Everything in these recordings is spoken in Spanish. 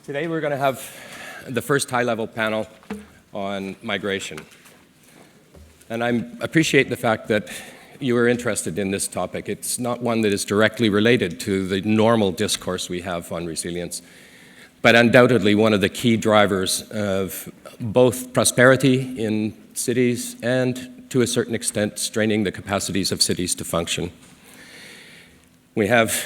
Today we're going to have the first high-level panel on migration. And I appreciate the fact that you are interested in this topic. It's not one that is directly related to the normal discourse we have on resilience, but undoubtedly one of the key drivers of both prosperity in cities and, to a certain extent, straining the capacities of cities to function. We have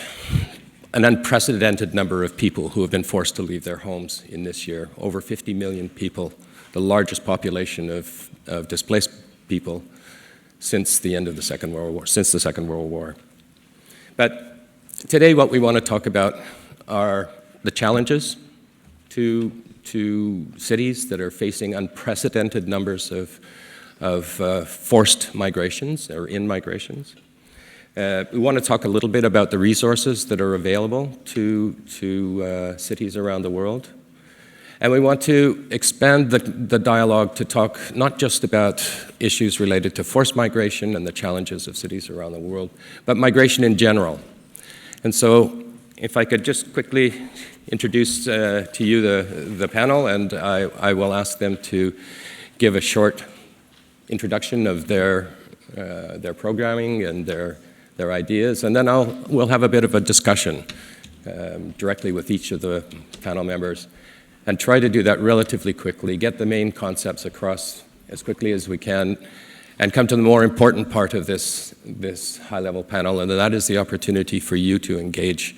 an unprecedented number of people who have been forced to leave their homes in this year. Over 50 million people, the largest population of displaced people since the end of the Second World War, since the Second World War. But today what we want to talk about are the challenges to cities that are facing unprecedented numbers of forced migrations or in-migrations. We want to talk a little bit about the resources that are available to cities around the world. And we want to expand the dialogue to talk not just about issues related to forced migration and the challenges of cities around the world, but migration in general. And so if I could just quickly introduce to you the panel, and I will ask them to give a short introduction of their programming and their ideas, and then we'll have a bit of a discussion directly with each of the panel members and try to do that relatively quickly, get the main concepts across as quickly as we can, and come to the more important part of this high-level panel, and that is the opportunity for you to engage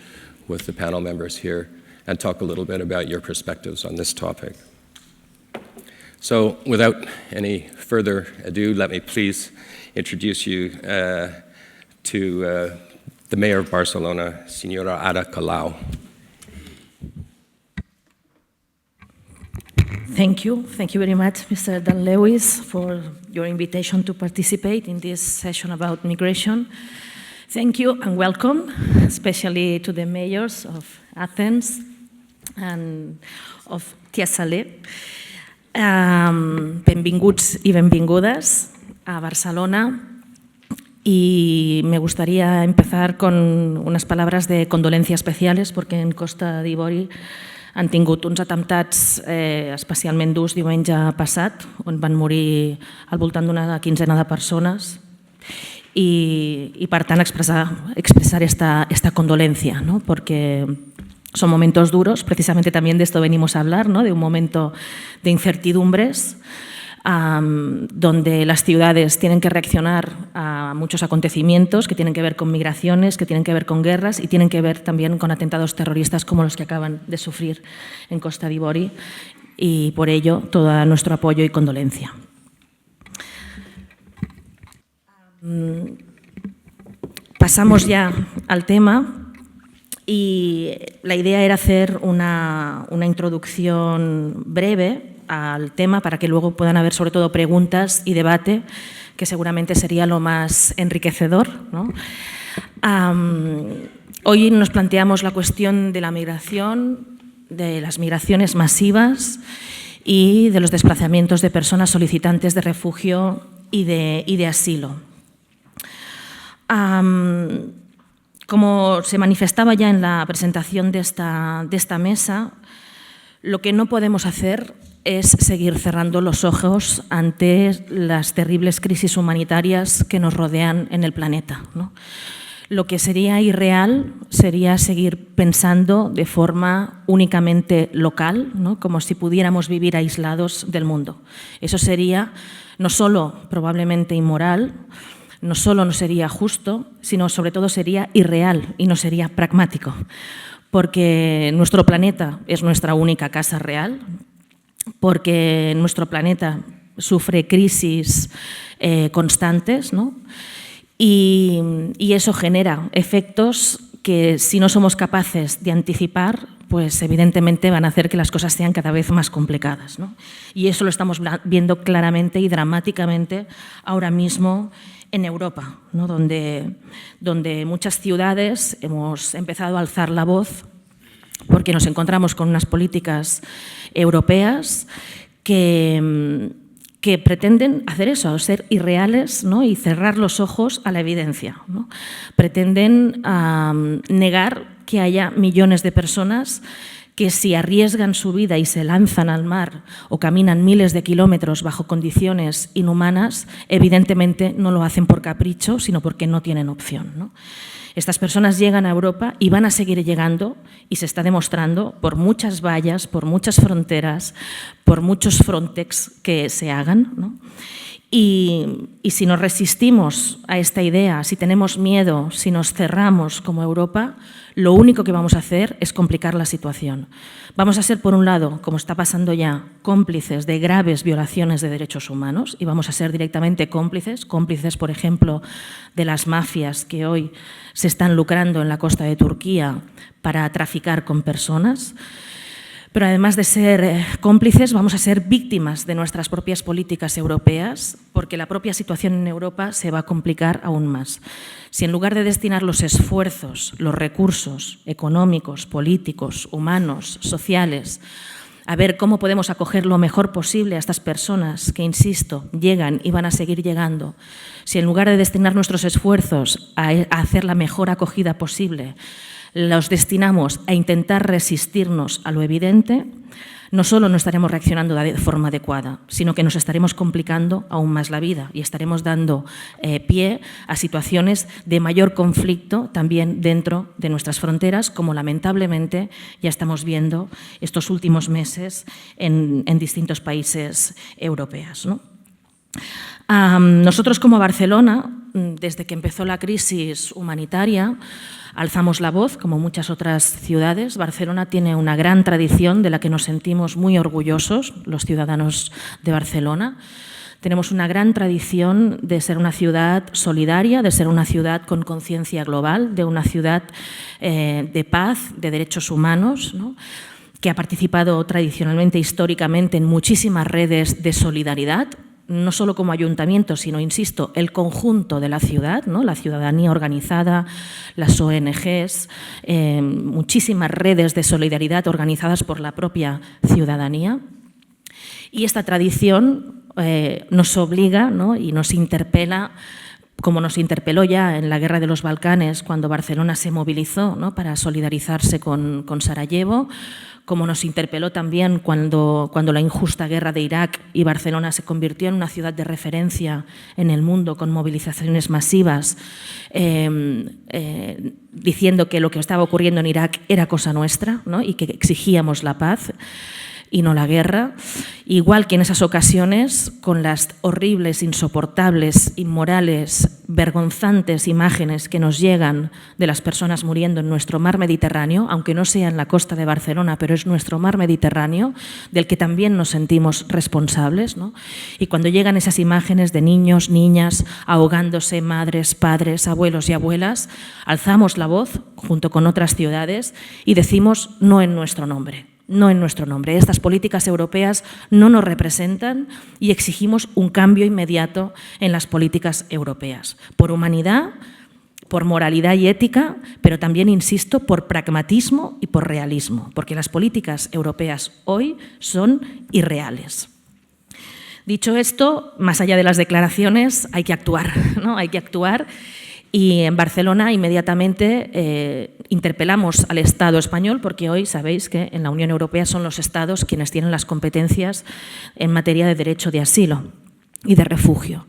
with the panel members here and talk a little bit about your perspectives on this topic. So without any further ado, let me please introduce you to the Mayor of Barcelona, Señora Ada Colau. Thank you very much, Mr. Dan Lewis, for your invitation to participate in this session about migration. Thank you and welcome, especially to the mayors of Athens and of Tiassalé. Benvinguts y benvingudes a Barcelona. Y me gustaría empezar con unas palabras de condolencia especiales porque en Costa d'Ivori han tingut uns atemptats especialment durs diumenge passat, on van morir al voltant d'una quinzena de persones y per tant expresar esta condolencia, ¿no? Porque son momentos duros, precisamente también de esto venimos a hablar, ¿no? De un momento de incertidumbres, donde las ciudades tienen que reaccionar a muchos acontecimientos que tienen que ver con migraciones, que tienen que ver con guerras y tienen que ver también con atentados terroristas como los que acaban de sufrir en Costa d'Ivori, y por ello todo nuestro apoyo y condolencia. Pasamos ya al tema y la idea era hacer una introducción breve al tema para que luego puedan haber sobre todo preguntas y debate, que seguramente sería lo más enriquecedor, ¿no? Hoy nos planteamos la cuestión de la migración, de las migraciones masivas y de los desplazamientos de personas solicitantes de refugio y de asilo. Como se manifestaba ya en la presentación de esta mesa, lo que no podemos hacer es seguir cerrando los ojos ante las terribles crisis humanitarias que nos rodean en el planeta, ¿no? Lo que sería irreal sería seguir pensando de forma únicamente local, ¿no? Como si pudiéramos vivir aislados del mundo. Eso sería no solo probablemente inmoral, no solo no sería justo, sino sobre todo sería irreal y no sería pragmático, porque nuestro planeta es nuestra única casa real, porque nuestro planeta sufre crisis constantes, ¿no? Y eso genera efectos que, si no somos capaces de anticipar, pues evidentemente van a hacer que las cosas sean cada vez más complicadas, ¿no? Y eso lo estamos viendo claramente y dramáticamente ahora mismo en Europa, ¿no? donde muchas ciudades hemos empezado a alzar la voz porque nos encontramos con unas políticas europeas que pretenden hacer eso, ser irreales, ¿no? Y cerrar los ojos a la evidencia, ¿no? Pretenden negar que haya millones de personas que si arriesgan su vida y se lanzan al mar o caminan miles de kilómetros bajo condiciones inhumanas, evidentemente no lo hacen por capricho, sino porque no tienen opción, ¿no? Estas personas llegan a Europa y van a seguir llegando, y se está demostrando por muchas vallas, por muchas fronteras, por muchos Frontex que se hagan, ¿no? Y si nos resistimos a esta idea, si tenemos miedo, si nos cerramos como Europa, lo único que vamos a hacer es complicar la situación. Vamos a ser, por un lado, como está pasando ya, cómplices de graves violaciones de derechos humanos, y vamos a ser directamente cómplices, por ejemplo, de las mafias que hoy se están lucrando en la costa de Turquía para traficar con personas. Pero además de ser cómplices, vamos a ser víctimas de nuestras propias políticas europeas, porque la propia situación en Europa se va a complicar aún más. Si en lugar de destinar los esfuerzos, los recursos económicos, políticos, humanos, sociales, a ver cómo podemos acoger lo mejor posible a estas personas que, insisto, llegan y van a seguir llegando, si en lugar de destinar nuestros esfuerzos a hacer la mejor acogida posible, los destinamos a intentar resistirnos a lo evidente, no solo no estaremos reaccionando de forma adecuada, sino que nos estaremos complicando aún más la vida y estaremos dando pie a situaciones de mayor conflicto también dentro de nuestras fronteras, como lamentablemente ya estamos viendo estos últimos meses en distintos países europeos, ¿no? Nosotros como Barcelona, desde que empezó la crisis humanitaria, alzamos la voz, como muchas otras ciudades. Barcelona tiene una gran tradición de la que nos sentimos muy orgullosos, los ciudadanos de Barcelona. Tenemos una gran tradición de ser una ciudad solidaria, de ser una ciudad con conciencia global, de una ciudad de paz, de derechos humanos, ¿no?, que ha participado tradicionalmente, históricamente, en muchísimas redes de solidaridad, no solo como ayuntamiento, sino, insisto, el conjunto de la ciudad, ¿no?, la ciudadanía organizada, las ONGs, muchísimas redes de solidaridad organizadas por la propia ciudadanía. Y esta tradición nos obliga, ¿no?, y nos interpela, como nos interpeló ya en la Guerra de los Balcanes, cuando Barcelona se movilizó, ¿no?, para solidarizarse con Sarajevo, como nos interpeló también cuando la injusta guerra de Irak y Barcelona se convirtió en una ciudad de referencia en el mundo con movilizaciones masivas, diciendo que lo que estaba ocurriendo en Irak era cosa nuestra, ¿no?, y que exigíamos la paz y no la guerra, igual que en esas ocasiones, con las horribles, insoportables, inmorales, vergonzantes imágenes que nos llegan de las personas muriendo en nuestro mar Mediterráneo, aunque no sea en la costa de Barcelona, pero es nuestro mar Mediterráneo, del que también nos sentimos responsables, ¿no? Y cuando llegan esas imágenes de niños, niñas, ahogándose, madres, padres, abuelos y abuelas, alzamos la voz junto con otras ciudades y decimos no en nuestro nombre. No en nuestro nombre. Estas políticas europeas no nos representan y exigimos un cambio inmediato en las políticas europeas, por humanidad, por moralidad y ética, pero también, insisto, por pragmatismo y por realismo, porque las políticas europeas hoy son irreales. Dicho esto, más allá de las declaraciones, hay que actuar, ¿no? Hay que actuar. Y en Barcelona inmediatamente interpelamos al Estado español, porque hoy sabéis que en la Unión Europea son los Estados quienes tienen las competencias en materia de derecho de asilo y de refugio.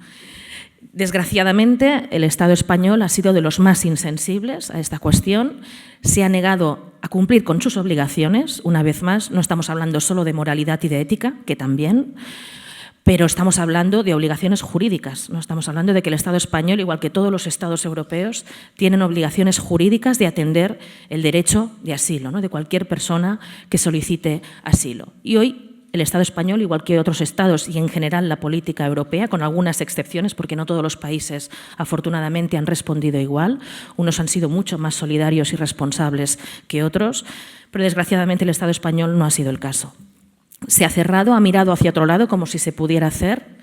Desgraciadamente, el Estado español ha sido de los más insensibles a esta cuestión, se ha negado a cumplir con sus obligaciones. Una vez más, no estamos hablando solo de moralidad y de ética, que también, pero estamos hablando de obligaciones jurídicas. No estamos hablando de que el Estado español, igual que todos los Estados europeos, tienen obligaciones jurídicas de atender el derecho de asilo, ¿no?, de cualquier persona que solicite asilo. Y hoy el Estado español, igual que otros Estados y en general la política europea, con algunas excepciones, porque no todos los países afortunadamente han respondido igual, unos han sido mucho más solidarios y responsables que otros, pero desgraciadamente el Estado español no ha sido el caso. Se ha cerrado, ha mirado hacia otro lado como si se pudiera hacer,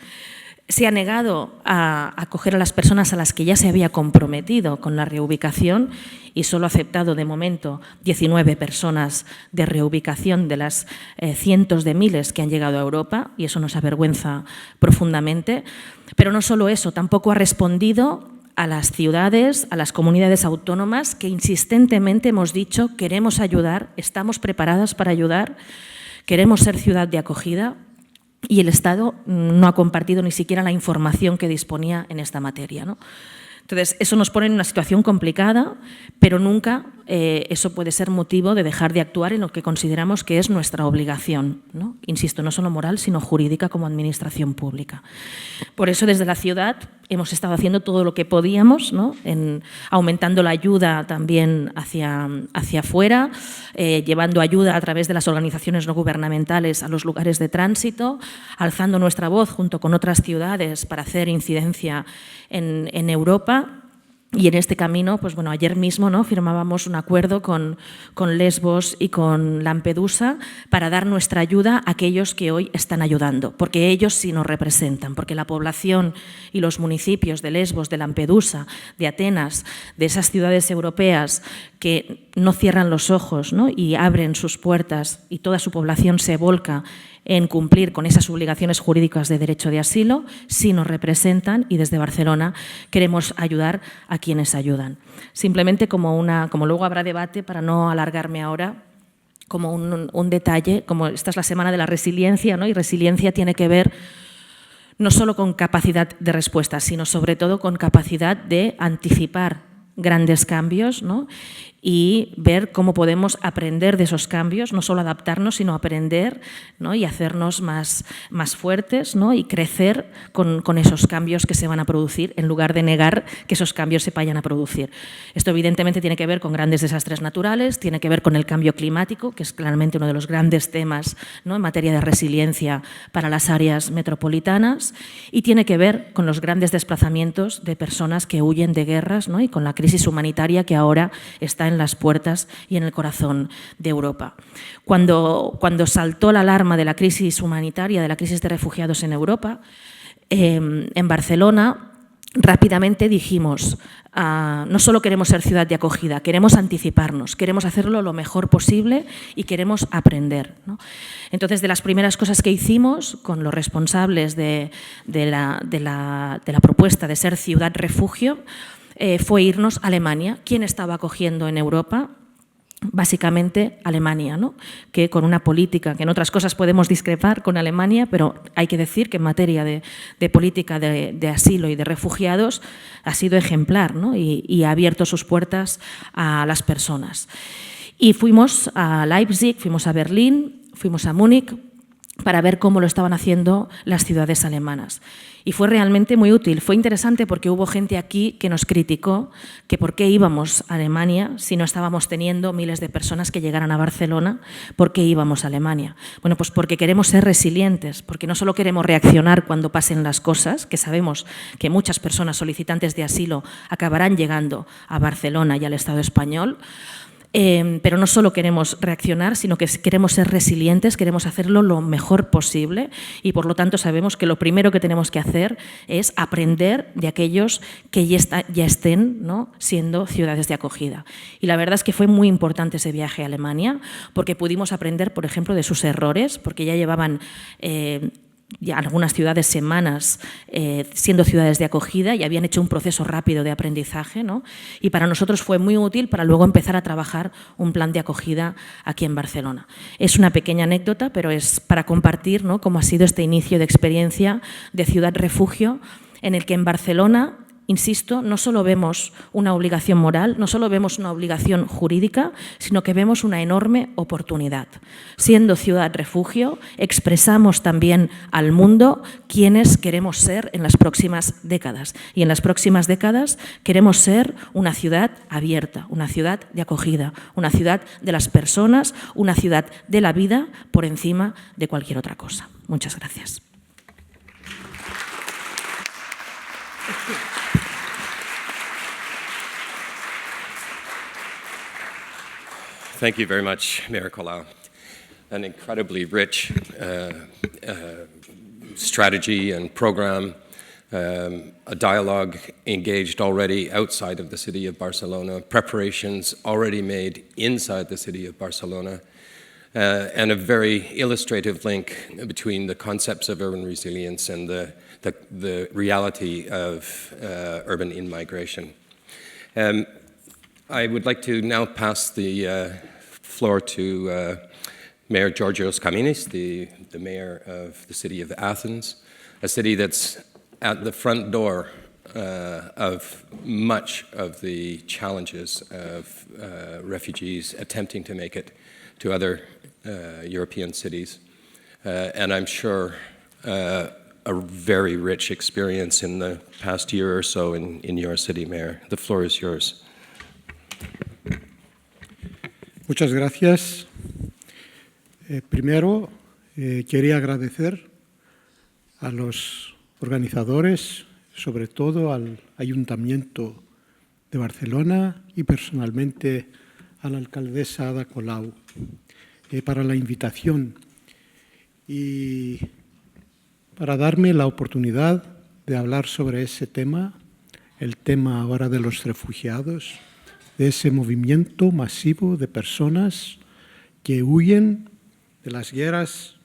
se ha negado a acoger a las personas a las que ya se había comprometido con la reubicación y solo ha aceptado de momento 19 personas de reubicación de las cientos de miles que han llegado a Europa, y eso nos avergüenza profundamente. Pero no solo eso, tampoco ha respondido a las ciudades, a las comunidades autónomas que insistentemente hemos dicho queremos ayudar, estamos preparadas para ayudar, queremos ser ciudad de acogida y el Estado no ha compartido ni siquiera la información que disponía en esta materia, ¿no? Entonces, eso nos pone en una situación complicada, pero nunca eso puede ser motivo de dejar de actuar en lo que consideramos que es nuestra obligación, ¿no? Insisto, no solo moral, sino jurídica como administración pública. Por eso, desde la ciudad hemos estado haciendo todo lo que podíamos, ¿no? Aumentando la ayuda también hacia afuera, llevando ayuda a través de las organizaciones no gubernamentales a los lugares de tránsito, alzando nuestra voz junto con otras ciudades para hacer incidencia en Europa. Y en este camino, pues bueno, ayer mismo, ¿no?, firmábamos un acuerdo con Lesbos y con Lampedusa para dar nuestra ayuda a aquellos que hoy están ayudando, porque ellos sí nos representan, porque la población y los municipios de Lesbos, de Lampedusa, de Atenas, de esas ciudades europeas que no cierran los ojos, ¿no?, y abren sus puertas y toda su población se volca en cumplir con esas obligaciones jurídicas de derecho de asilo, sí nos representan y desde Barcelona queremos ayudar a quienes ayudan. Simplemente como luego habrá debate, para no alargarme ahora, como un detalle, como esta es la Semana de la Resiliencia, ¿no?, y resiliencia tiene que ver no solo con capacidad de respuesta, sino sobre todo con capacidad de anticipar grandes cambios, ¿no?, y ver cómo podemos aprender de esos cambios, no solo adaptarnos, sino aprender, ¿no?, y hacernos más fuertes, ¿no?, y crecer con esos cambios que se van a producir, en lugar de negar que esos cambios se vayan a producir. Esto evidentemente tiene que ver con grandes desastres naturales, tiene que ver con el cambio climático, que es claramente uno de los grandes temas, ¿no?, en materia de resiliencia para las áreas metropolitanas, y tiene que ver con los grandes desplazamientos de personas que huyen de guerras, ¿no?, y con la crisis humanitaria que ahora está en las puertas y en el corazón de Europa. Cuando saltó la alarma de la crisis humanitaria, de la crisis de refugiados en Europa, en Barcelona rápidamente dijimos, no solo queremos ser ciudad de acogida, queremos anticiparnos, queremos hacerlo lo mejor posible y queremos aprender, ¿no? Entonces, de las primeras cosas que hicimos con los responsables de la propuesta de ser ciudad refugio, fue irnos a Alemania. ¿Quién estaba acogiendo en Europa? Básicamente Alemania, ¿no?, que con una política, que en otras cosas podemos discrepar con Alemania, pero hay que decir que en materia de política de asilo y de refugiados ha sido ejemplar, ¿no?, y ha abierto sus puertas a las personas. Y fuimos a Leipzig, fuimos a Berlín, fuimos a Múnich, para ver cómo lo estaban haciendo las ciudades alemanas. Y fue realmente muy útil. Fue interesante porque hubo gente aquí que nos criticó que por qué íbamos a Alemania si no estábamos teniendo miles de personas que llegaran a Barcelona, ¿por qué íbamos a Alemania? Bueno, pues porque queremos ser resilientes, porque no solo queremos reaccionar cuando pasen las cosas, que sabemos que muchas personas solicitantes de asilo acabarán llegando a Barcelona y al Estado español, pero no solo queremos reaccionar, sino que queremos ser resilientes, queremos hacerlo lo mejor posible y, por lo tanto, sabemos que lo primero que tenemos que hacer es aprender de aquellos que ya estén, ¿no?, siendo ciudades de acogida. Y la verdad es que fue muy importante ese viaje a Alemania porque pudimos aprender, por ejemplo, de sus errores, porque ya llevaban ya algunas ciudades semanas siendo ciudades de acogida y habían hecho un proceso rápido de aprendizaje, ¿no? Y para nosotros fue muy útil para luego empezar a trabajar un plan de acogida aquí en Barcelona. Es una pequeña anécdota, pero es para compartir, ¿no?, cómo ha sido este inicio de experiencia de ciudad refugio, en el que en Barcelona, insisto, no solo vemos una obligación moral, no solo vemos una obligación jurídica, sino que vemos una enorme oportunidad. Siendo ciudad refugio, expresamos también al mundo quiénes queremos ser en las próximas décadas. Y en las próximas décadas queremos ser una ciudad abierta, una ciudad de acogida, una ciudad de las personas, una ciudad de la vida por encima de cualquier otra cosa. Muchas gracias. Thank you very much, Mayor Colau. An incredibly rich strategy and program, a dialogue engaged already outside of the city of Barcelona, preparations already made inside the city of Barcelona, and a very illustrative link between the concepts of urban resilience and the reality of urban in-migration. I would like to now pass the floor to Mayor Georgios Kaminis, the mayor of the city of Athens, a city that's at the front door of much of the challenges of refugees attempting to make it to other European cities. And I'm sure a very rich experience in the past year or so in your city, Mayor. The floor is yours. Muchas gracias. Primero, quería agradecer a los organizadores, sobre todo al Ayuntamiento de Barcelona y personalmente a la alcaldesa Ada Colau para la invitación y para darme la oportunidad de hablar sobre ese tema, el tema ahora de los refugiados, de ese movimiento masivo de personas que huyen de las guerras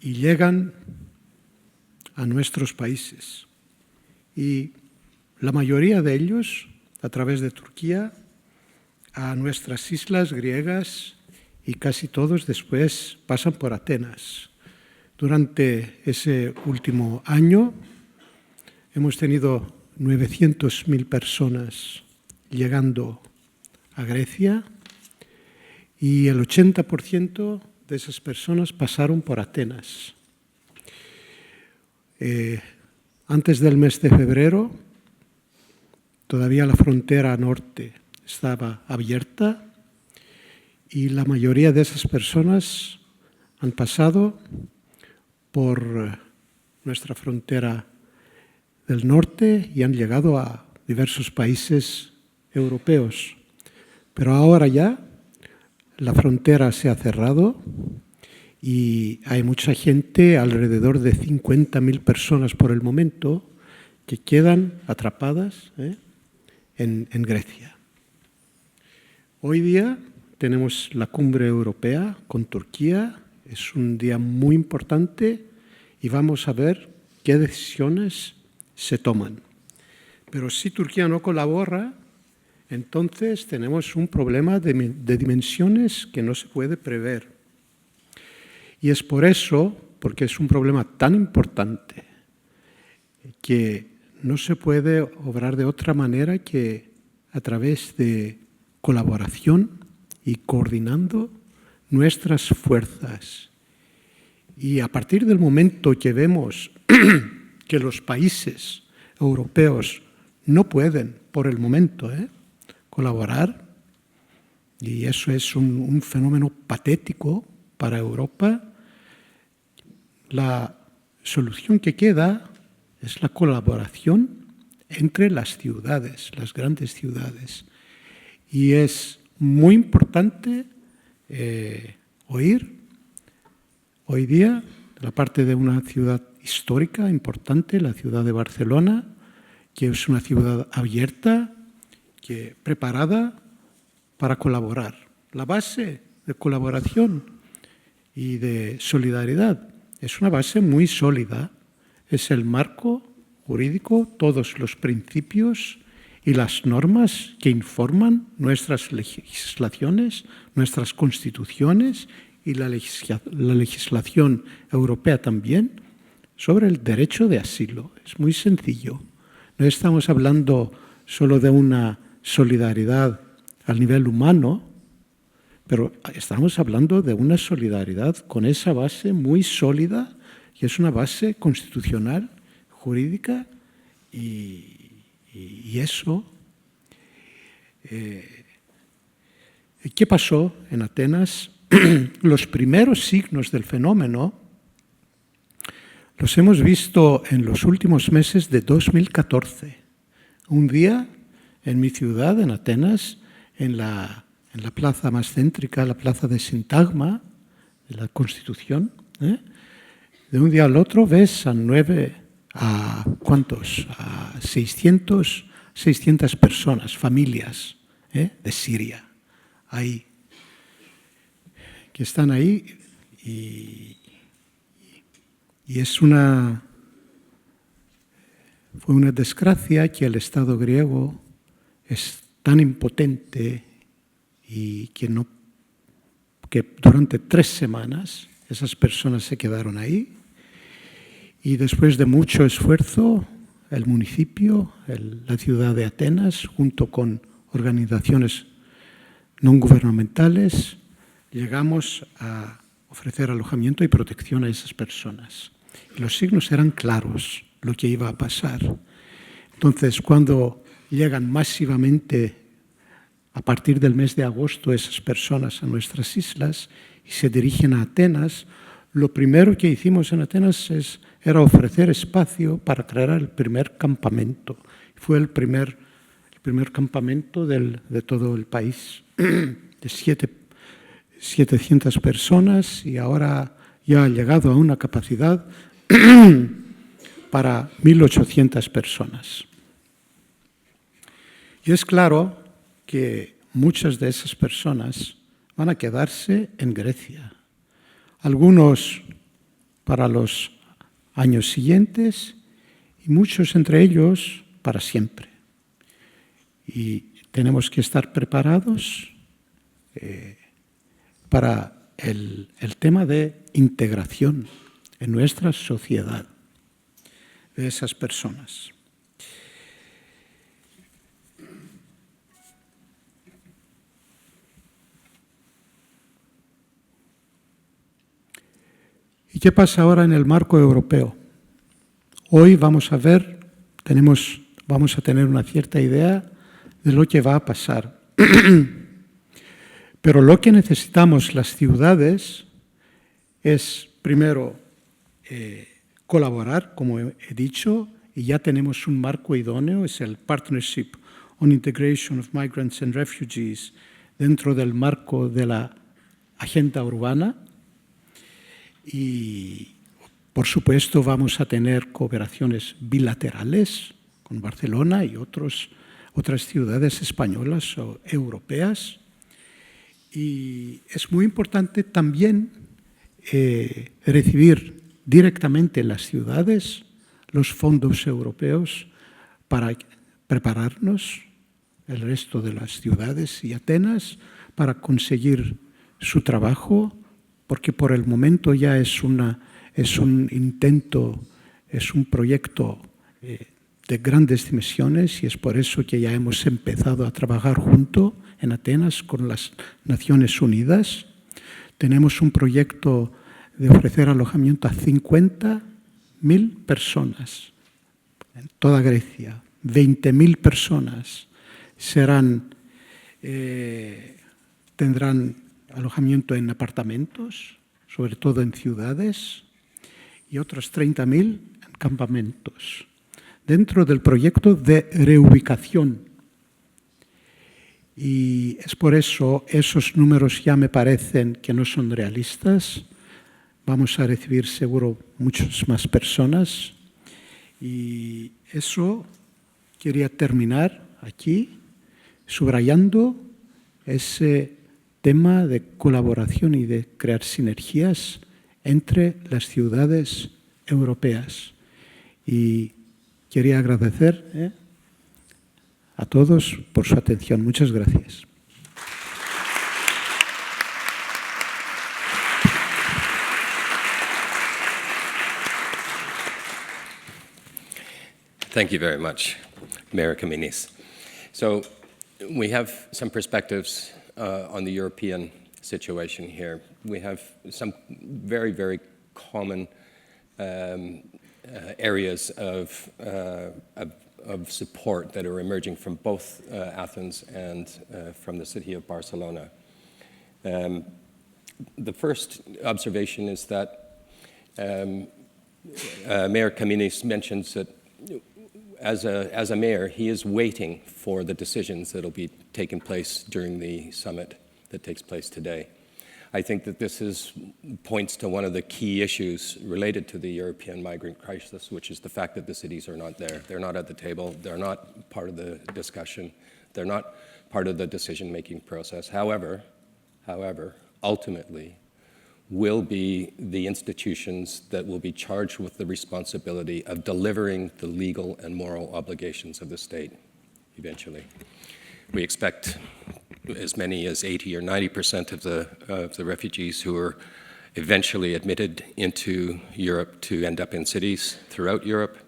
y llegan a nuestros países. Y la mayoría de ellos, a través de Turquía, a nuestras islas griegas y casi todos después pasan por Atenas. Durante ese último año hemos tenido 900.000 personas llegando a Grecia y el 80% de esas personas pasaron por Atenas. Antes del mes de febrero, todavía la frontera norte estaba abierta y la mayoría de esas personas han pasado por nuestra frontera del norte y han llegado a diversos países europeos. Pero ahora ya la frontera se ha cerrado y hay mucha gente, alrededor de 50.000 personas por el momento, que quedan atrapadas en Grecia. Hoy día tenemos la cumbre europea con Turquía, es un día muy importante y vamos a ver qué decisiones se toman. Pero si Turquía no colabora, entonces tenemos un problema de dimensiones que no se puede prever. Y es por eso, porque es un problema tan importante, que no se puede obrar de otra manera que a través de colaboración y coordinando nuestras fuerzas. Y a partir del momento que vemos que los países europeos no pueden, por el momento, colaborar, y eso es un fenómeno patético para Europa, la solución que queda es la colaboración entre las ciudades, las grandes ciudades. Y es muy importante oír hoy día la parte de una ciudad histórica importante, la ciudad de Barcelona, que es una ciudad abierta, preparada para colaborar. La base de colaboración y de solidaridad es una base muy sólida, es el marco jurídico, todos los principios y las normas que informan nuestras legislaciones, nuestras constituciones y la legislación europea también sobre el derecho de asilo. Es muy sencillo. No estamos hablando solo de una solidaridad al nivel humano, pero estamos hablando de una solidaridad con esa base muy sólida, que es una base constitucional, jurídica, y eso. ¿Qué pasó en Atenas? Los primeros signos del fenómeno los hemos visto en los últimos meses de 2014. Un día en mi ciudad, en Atenas, en la plaza más céntrica, la plaza de Sintagma, de la Constitución, de un día al otro ves a 600 personas, familias de Siria, ahí. que están ahí y fue una desgracia que el Estado griego es tan impotente y que durante 3 semanas esas personas se quedaron ahí y después de mucho esfuerzo el municipio, la ciudad de Atenas, junto con organizaciones no gubernamentales, llegamos a ofrecer alojamiento y protección a esas personas. Y los signos eran claros, lo que iba a pasar. Entonces, cuando llegan masivamente a partir del mes de agosto esas personas a nuestras islas y se dirigen a Atenas, lo primero que hicimos en Atenas era ofrecer espacio para crear el primer campamento. Fue el primer campamento de todo el país, de 700 personas, y ahora ya ha llegado a una capacidad para 1.800 personas. Y es claro que muchas de esas personas van a quedarse en Grecia. Algunos para los años siguientes y muchos entre ellos para siempre. Y tenemos que estar preparados para el tema de integración en nuestra sociedad de esas personas. ¿Y qué pasa ahora en el marco europeo? Hoy vamos a tener una cierta idea de lo que va a pasar. Pero lo que necesitamos las ciudades es, primero, colaborar, como he dicho, y ya tenemos un marco idóneo, es el Partnership on Integration of Migrants and Refugees, dentro del marco de la agenda urbana. Y, por supuesto, vamos a tener cooperaciones bilaterales con Barcelona y otras ciudades españolas o europeas. Y es muy importante también recibir directamente en las ciudades los fondos europeos para prepararnos, el resto de las ciudades y Atenas, para conseguir su trabajo, porque por el momento ya es un intento, es un proyecto de grandes dimensiones, y es por eso que ya hemos empezado a trabajar junto en Atenas con las Naciones Unidas. Tenemos un proyecto de ofrecer alojamiento a 50.000 personas en toda Grecia. 20.000 personas tendrán alojamiento en apartamentos, sobre todo en ciudades, y otros 30.000 en campamentos, dentro del proyecto de reubicación. Y es por eso esos números ya me parecen que no son realistas. Vamos a recibir seguro muchas más personas. Y eso quería terminar aquí, subrayando ese tema de colaboración y de crear sinergias entre las ciudades europeas. Y quería agradecer a todos por su atención. Muchas gracias. Thank you very much, Mayor Kaminis. So we have some perspectives on the European situation here. We have some very, very common areas of support that are emerging from both Athens and from the city of Barcelona. The first observation is that Mayor Kaminis mentions that as a mayor, he is waiting for the decisions that will be taking place during the summit that takes place today. I think that this points to one of the key issues related to the European migrant crisis, which is the fact that the cities are not there. They're not at the table. They're not part of the discussion. They're not part of the decision-making process. However, ultimately, will be the institutions that will be charged with the responsibility of delivering the legal and moral obligations of the state eventually. We expect as many as 80 or 90% of the refugees who are eventually admitted into Europe to end up in cities throughout Europe.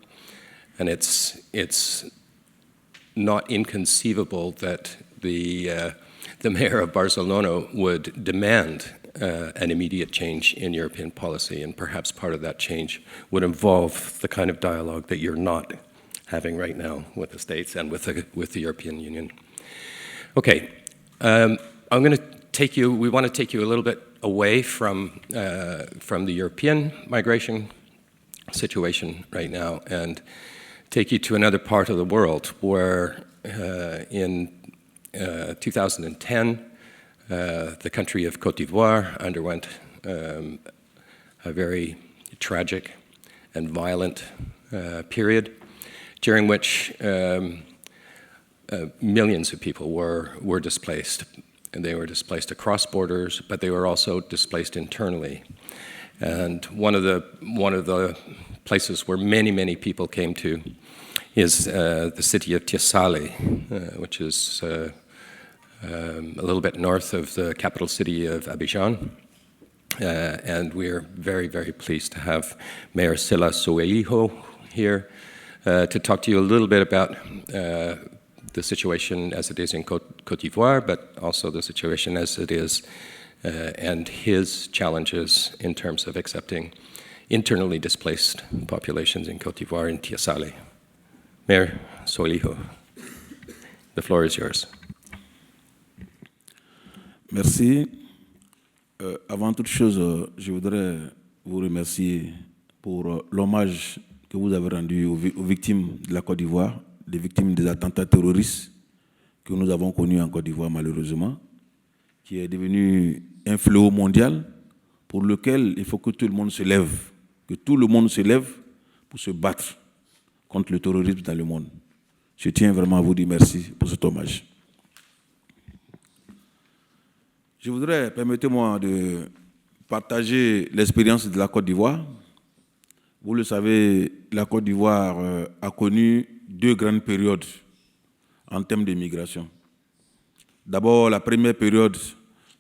And it's not inconceivable that the mayor of Barcelona would demand an immediate change in European policy, and perhaps part of that change would involve the kind of dialogue that you're not having right now with the States and with the European Union. Okay, we want to take you a little bit away from the European migration situation right now and take you to another part of the world where in 2010, the country of Côte d'Ivoire underwent a very tragic and violent period during which millions of people were displaced. And they were displaced across borders, but they were also displaced internally. And one of the places where many people came to is the city of Tiesale, which is a little bit north of the capital city of Abidjan. And we're very pleased to have Mayor Sylla Soweihilo here to talk to you a little bit about the situation as it is in Côte d'Ivoire, but also the situation as it is and his challenges in terms of accepting internally displaced populations in Côte d'Ivoire and Tiesale. Mayor Soweihilo, the floor is yours. Merci. Avant toute chose, je voudrais vous remercier pour l'hommage que vous avez rendu aux victimes de la Côte d'Ivoire, les victimes des attentats terroristes que nous avons connus en Côte d'Ivoire malheureusement, qui est devenu un fléau mondial pour lequel il faut que tout le monde se lève, pour se battre contre le terrorisme dans le monde. Je tiens vraiment à vous dire merci pour cet hommage. Je voudrais, permettez-moi de partager l'expérience de la Côte d'Ivoire. Vous le savez, la Côte d'Ivoire a connu deux grandes périodes en termes de migration. D'abord, la première période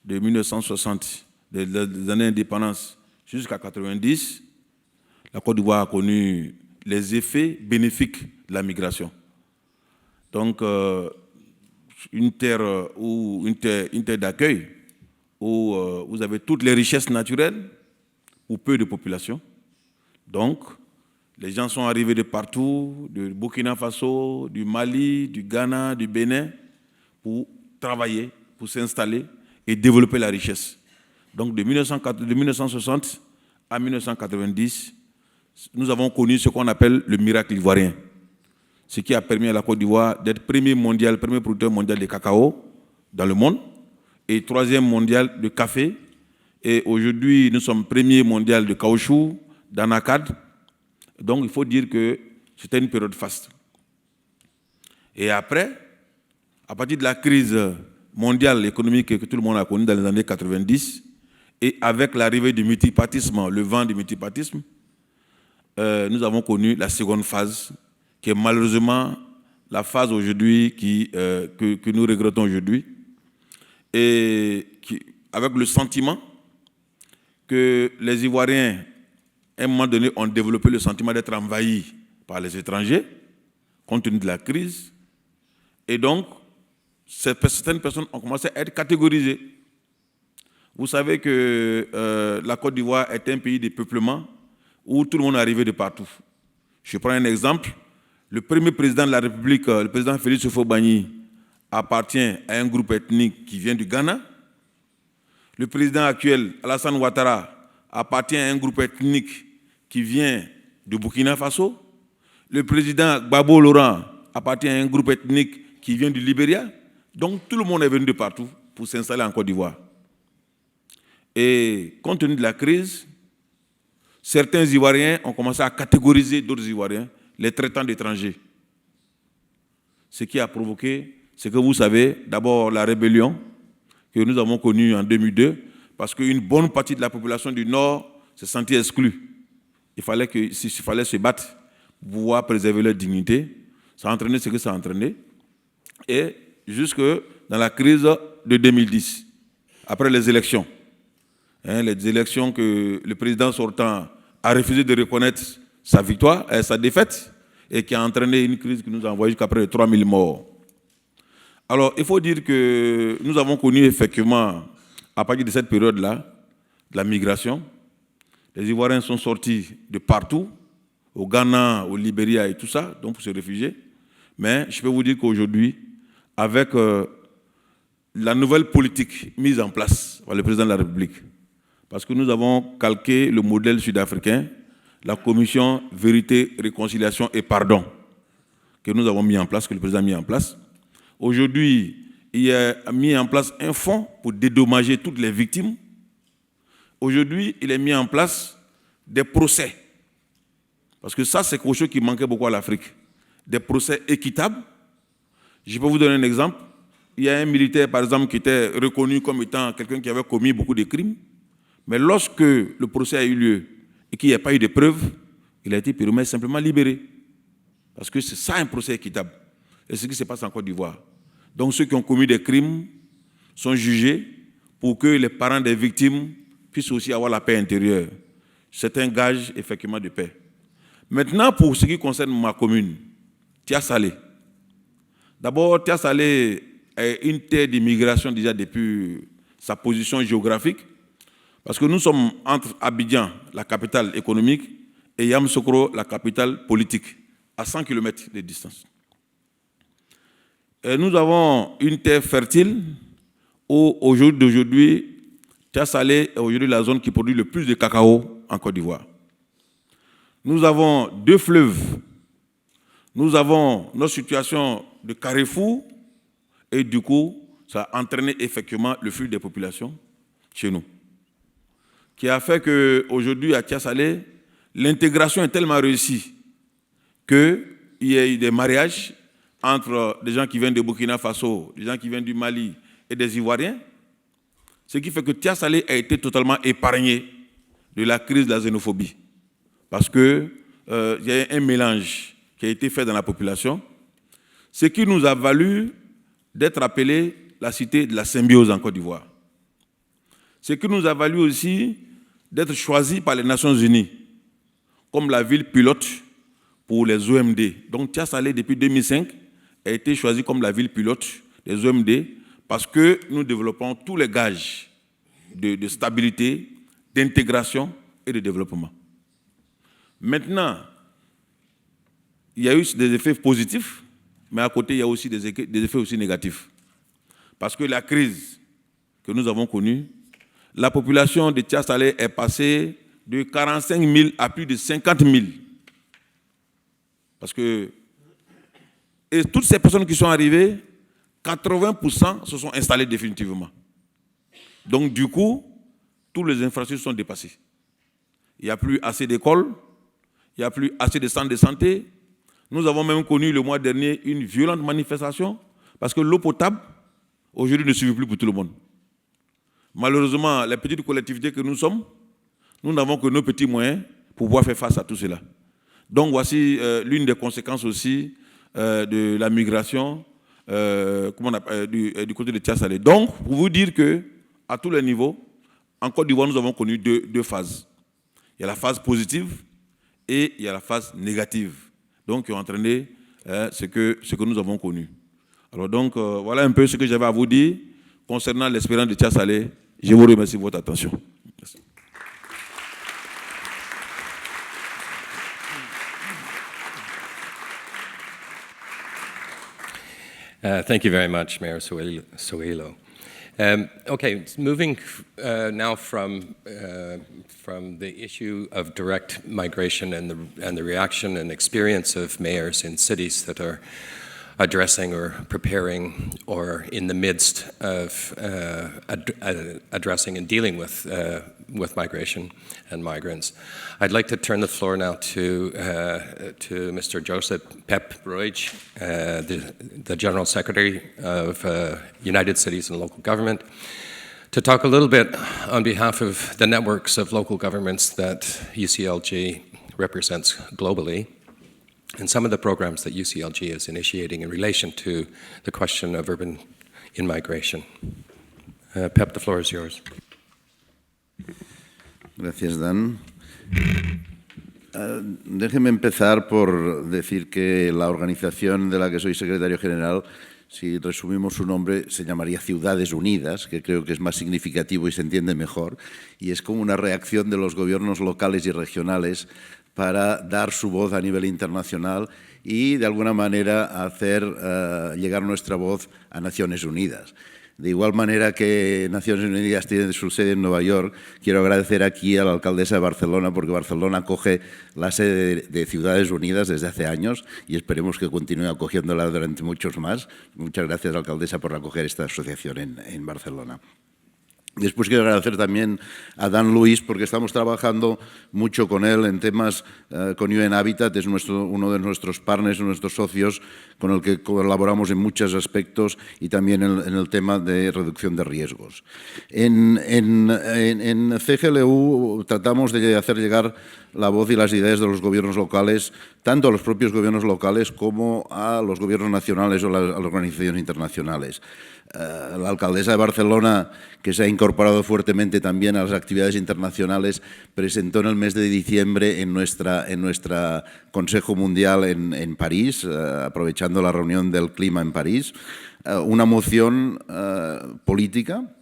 de 1960, des années d'indépendance jusqu'à 1990, la Côte d'Ivoire a connu les effets bénéfiques de la migration. Donc, une terre d'accueil où vous avez toutes les richesses naturelles ou peu de population. Donc, les gens sont arrivés de partout, du Burkina Faso, du Mali, du Ghana, du Bénin, pour travailler, pour s'installer et développer la richesse. Donc, de 1960 à 1990, nous avons connu ce qu'on appelle le miracle ivoirien, ce qui a permis à la Côte d'Ivoire d'être premier producteur mondial de cacao dans le monde, et troisième mondial de café. Et aujourd'hui, nous sommes premier mondial de caoutchouc, d'anacade. Donc, il faut dire que c'était une période faste. Et après, à partir de la crise mondiale économique que tout le monde a connue dans les années 90, et avec l'arrivée du multipartisme, le vent du multipartisme, nous avons connu la seconde phase, qui est malheureusement la phase aujourd'hui que nous regrettons aujourd'hui, et avec le sentiment que les Ivoiriens, à un moment donné, ont développé le sentiment d'être envahis par les étrangers, compte tenu de la crise. Et donc, certaines personnes ont commencé à être catégorisées. Vous savez que la Côte d'Ivoire est un pays de peuplement où tout le monde est arrivé de partout. Je prends un exemple. Le premier président de la République, le président Félix Houphouët-Boigny, appartient à un groupe ethnique qui vient du Ghana. Le président actuel, Alassane Ouattara, appartient à un groupe ethnique qui vient du Burkina Faso. Le président Gbagbo Laurent appartient à un groupe ethnique qui vient du Libéria. Donc tout le monde est venu de partout pour s'installer en Côte d'Ivoire. Et compte tenu de la crise, certains Ivoiriens ont commencé à catégoriser d'autres Ivoiriens, les traitants d'étrangers. Ce qui a provoqué, c'est que vous savez, d'abord la rébellion que nous avons connue en 2002, parce qu'une bonne partie de la population du Nord se sentait exclue. S'il fallait se battre pour pouvoir préserver leur dignité. Ça a entraîné ce que ça a entraîné. Et jusque dans la crise de 2010, après les élections. Les élections que le président sortant a refusé de reconnaître sa victoire, sa défaite, et qui a entraîné une crise qui nous a envoyé jusqu'à près de 3000 morts. Alors, il faut dire que nous avons connu effectivement, à partir de cette période-là, la migration. Les Ivoiriens sont sortis de partout, au Ghana, au Libéria et tout ça, donc pour se réfugier. Mais je peux vous dire qu'aujourd'hui, avec la nouvelle politique mise en place par le président de la République, parce que nous avons calqué le modèle sud-africain, la commission Vérité, Réconciliation et Pardon, que nous avons mis en place, que le président a mis en place. Aujourd'hui, il a mis en place un fonds pour dédommager toutes les victimes. Aujourd'hui, il a mis en place des procès. Parce que ça, c'est quelque chose qui manquait beaucoup à l'Afrique. Des procès équitables. Je peux vous donner un exemple. Il y a un militaire, par exemple, qui était reconnu comme étant quelqu'un qui avait commis beaucoup de crimes. Mais lorsque le procès a eu lieu et qu'il n'y a pas eu de preuves, il a été simplement libéré. Parce que c'est ça un procès équitable. Et c'est ce qui se passe en Côte d'Ivoire. Donc ceux qui ont commis des crimes sont jugés pour que les parents des victimes puissent aussi avoir la paix intérieure. C'est un gage effectivement de paix. Maintenant, pour ce qui concerne ma commune, Tia Salé. D'abord, Tia Salé est une terre d'immigration déjà depuis sa position géographique, parce que nous sommes entre Abidjan, la capitale économique, et Yamoussoukro, la capitale politique, à 100 km de distance. Et nous avons une terre fertile où, aujourd'hui, Tia Salé est aujourd'hui la zone qui produit le plus de cacao en Côte d'Ivoire. Nous avons 2 fleuves. Nous avons notre situation de carrefour et du coup, ça a entraîné effectivement le flux des populations chez nous. Qui a fait qu'aujourd'hui, à Tia Salé, l'intégration est tellement réussie qu'il y a eu des mariages entre des gens qui viennent de Burkina Faso, des gens qui viennent du Mali et des Ivoiriens, ce qui fait que Tia Salé a été totalement épargné de la crise de la xénophobie. Parce qu'il y a un mélange qui a été fait dans la population, ce qui nous a valu d'être appelé la cité de la symbiose en Côte d'Ivoire. Ce qui nous a valu aussi d'être choisi par les Nations Unies comme la ville pilote pour les OMD. Donc Tia Salé, depuis 2005, a été choisi comme la ville pilote des OMD parce que nous développons tous les gages de stabilité, d'intégration et de développement. Maintenant, il y a eu des effets positifs, mais à côté, il y a aussi des effets aussi négatifs. Parce que la crise que nous avons connue, la population de Tia Salé est passée de 45 000 à plus de 50 000. Parce que et toutes ces personnes qui sont arrivées, 80% se sont installées définitivement. Donc du coup, toutes les infrastructures sont dépassées. Il n'y a plus assez d'écoles, il n'y a plus assez de centres de santé. Nous avons même connu le mois dernier une violente manifestation parce que l'eau potable, aujourd'hui, ne suffit plus pour tout le monde. Malheureusement, les petites collectivités que nous sommes, nous n'avons que nos petits moyens pour pouvoir faire face à tout cela. Donc voici l'une des conséquences aussi de la migration du côté de Tia Salé. Donc, pour vous dire qu'à tous les niveaux, en Côte d'Ivoire, nous avons connu deux phases. Il y a la phase positive et il y a la phase négative. Donc, qui ont entraîné ce que nous avons connu. Alors donc, voilà un peu ce que j'avais à vous dire concernant l'espérance de Tia Salé. Je vous remercie de votre attention. Merci. Thank you very much, Mayor Soueilo. Okay, moving now from the issue of direct migration and the reaction and experience of mayors in cities that are addressing or preparing or in the midst of addressing and dealing with migration and migrants. I'd like to turn the floor now to Mr. Joseph Pep Roig, the General Secretary of United Cities and Local Government, to talk a little bit on behalf of the networks of local governments that UCLG represents globally, and some of the programs that UCLG is initiating in relation to the question of urban in-migration. Pep, the floor is yours. Gracias, Dan. Déjeme empezar por decir que la organización de la que soy secretario general, si resumimos su nombre, se llamaría Ciudades Unidas, que creo que es más significativo y se entiende mejor, y es como una reacción de los gobiernos locales y regionales para dar su voz a nivel internacional y, de alguna manera, hacer llegar nuestra voz a Naciones Unidas. De igual manera que Naciones Unidas tiene su sede en Nueva York, quiero agradecer aquí a la alcaldesa de Barcelona, porque Barcelona acoge la sede de Ciudades Unidas desde hace años y esperemos que continúe acogiéndola durante muchos más. Muchas gracias, alcaldesa, por acoger esta asociación en Barcelona. Después quiero agradecer también a Dan Luis, porque estamos trabajando mucho con él en temas con UN Habitat, es uno de nuestros partners, nuestros socios, con el que colaboramos en muchos aspectos y también en el tema de reducción de riesgos. En CGLU tratamos de hacer llegar la voz y las ideas de los gobiernos locales, tanto a los propios gobiernos locales como a los gobiernos nacionales o a las organizaciones internacionales. La alcaldesa de Barcelona, que se ha incorporado fuertemente también a las actividades internacionales, presentó en el mes de diciembre en nuestra Consejo Mundial en París, aprovechando la reunión del clima en París, una moción política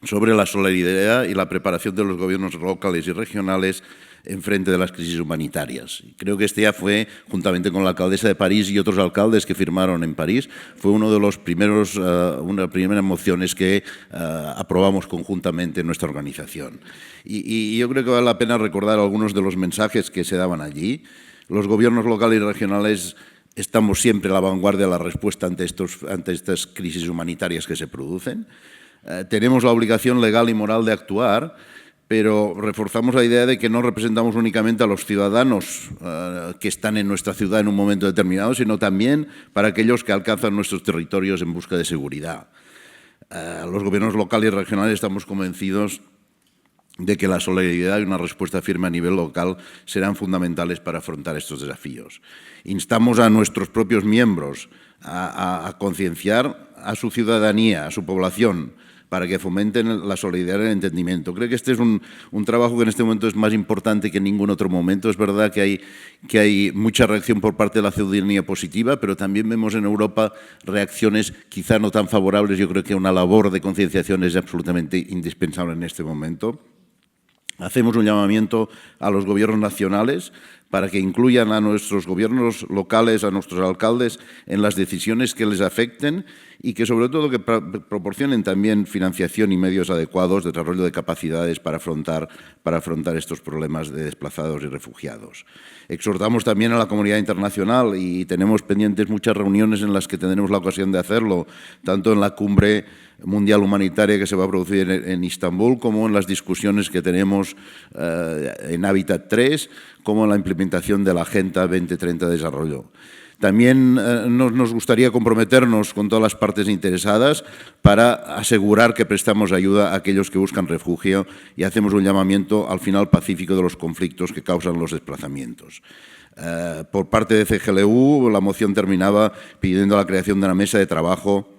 sobre la solidaridad y la preparación de los gobiernos locales y regionales en frente de las crisis humanitarias. Creo que este ya fue, juntamente con la alcaldesa de París y otros alcaldes que firmaron en París, fue uno de los primeros, una de las primeras mociones que aprobamos conjuntamente en nuestra organización. Y yo creo que vale la pena recordar algunos de los mensajes que se daban allí. Los gobiernos locales y regionales estamos siempre a la vanguardia de la respuesta ante estas crisis humanitarias que se producen. Tenemos la obligación legal y moral de actuar, pero reforzamos la idea de que no representamos únicamente a los ciudadanos que están en nuestra ciudad en un momento determinado, sino también para aquellos que alcanzan nuestros territorios en busca de seguridad. Los gobiernos locales y regionales estamos convencidos de que la solidaridad y una respuesta firme a nivel local serán fundamentales para afrontar estos desafíos. Instamos a nuestros propios miembros a concienciar a su ciudadanía, a su población, para que fomenten la solidaridad y el entendimiento. Creo que este es un trabajo que en este momento es más importante que en ningún otro momento. Es verdad que hay mucha reacción por parte de la ciudadanía positiva, pero también vemos en Europa reacciones quizá no tan favorables. Yo creo que una labor de concienciación es absolutamente indispensable en este momento. Hacemos un llamamiento a los gobiernos nacionales para que incluyan a nuestros gobiernos locales, a nuestros alcaldes, en las decisiones que les afecten y que, sobre todo, que proporcionen también financiación y medios adecuados, desarrollo de capacidades para afrontar estos problemas de desplazados y refugiados. Exhortamos también a la comunidad internacional y tenemos pendientes muchas reuniones en las que tendremos la ocasión de hacerlo, tanto en la Cumbre Mundial Humanitaria que se va a producir en Istambul, como en las discusiones que tenemos en Habitat 3, como en la implementación de la Agenda 2030 de Desarrollo. También nos gustaría comprometernos con todas las partes interesadas para asegurar que prestamos ayuda a aquellos que buscan refugio y hacemos un llamamiento al final pacífico de los conflictos que causan los desplazamientos. Por parte de CGLU, la moción terminaba pidiendo la creación de una mesa de trabajo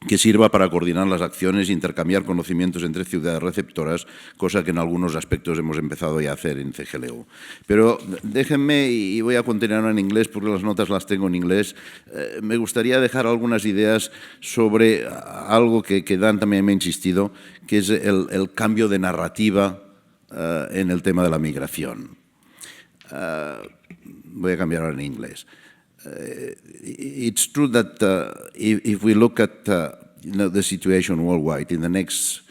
que sirva para coordinar las acciones e intercambiar conocimientos entre ciudades receptoras, cosa que en algunos aspectos hemos empezado ya a hacer en CGLU. Pero déjenme, y voy a continuar en inglés porque las notas las tengo en inglés, me gustaría dejar algunas ideas sobre algo que Dan también me ha insistido, que es el cambio de narrativa en el tema de la migración. Voy a cambiar ahora en inglés. It's true that if we look at the situation worldwide in the next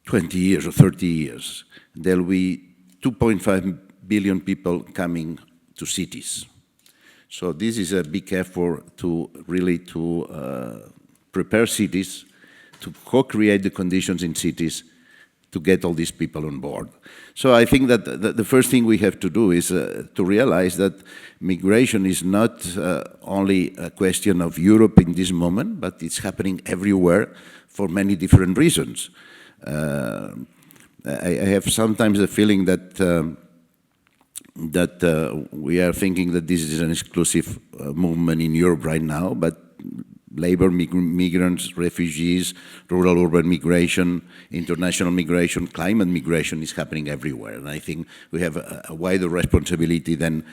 20 years or 30 years, there will be 2.5 billion people coming to cities. So this is a big effort to really prepare cities, to co-create the conditions in cities to get all these people on board. So I think that the first thing we have to do is to realize that migration is not only a question of Europe in this moment, but it's happening everywhere for many different reasons. I have sometimes the feeling that we are thinking that this is an exclusive movement in Europe right now, but labor, migrants, refugees, rural-urban migration, international migration, climate migration is happening everywhere. And I think we have a wider responsibility than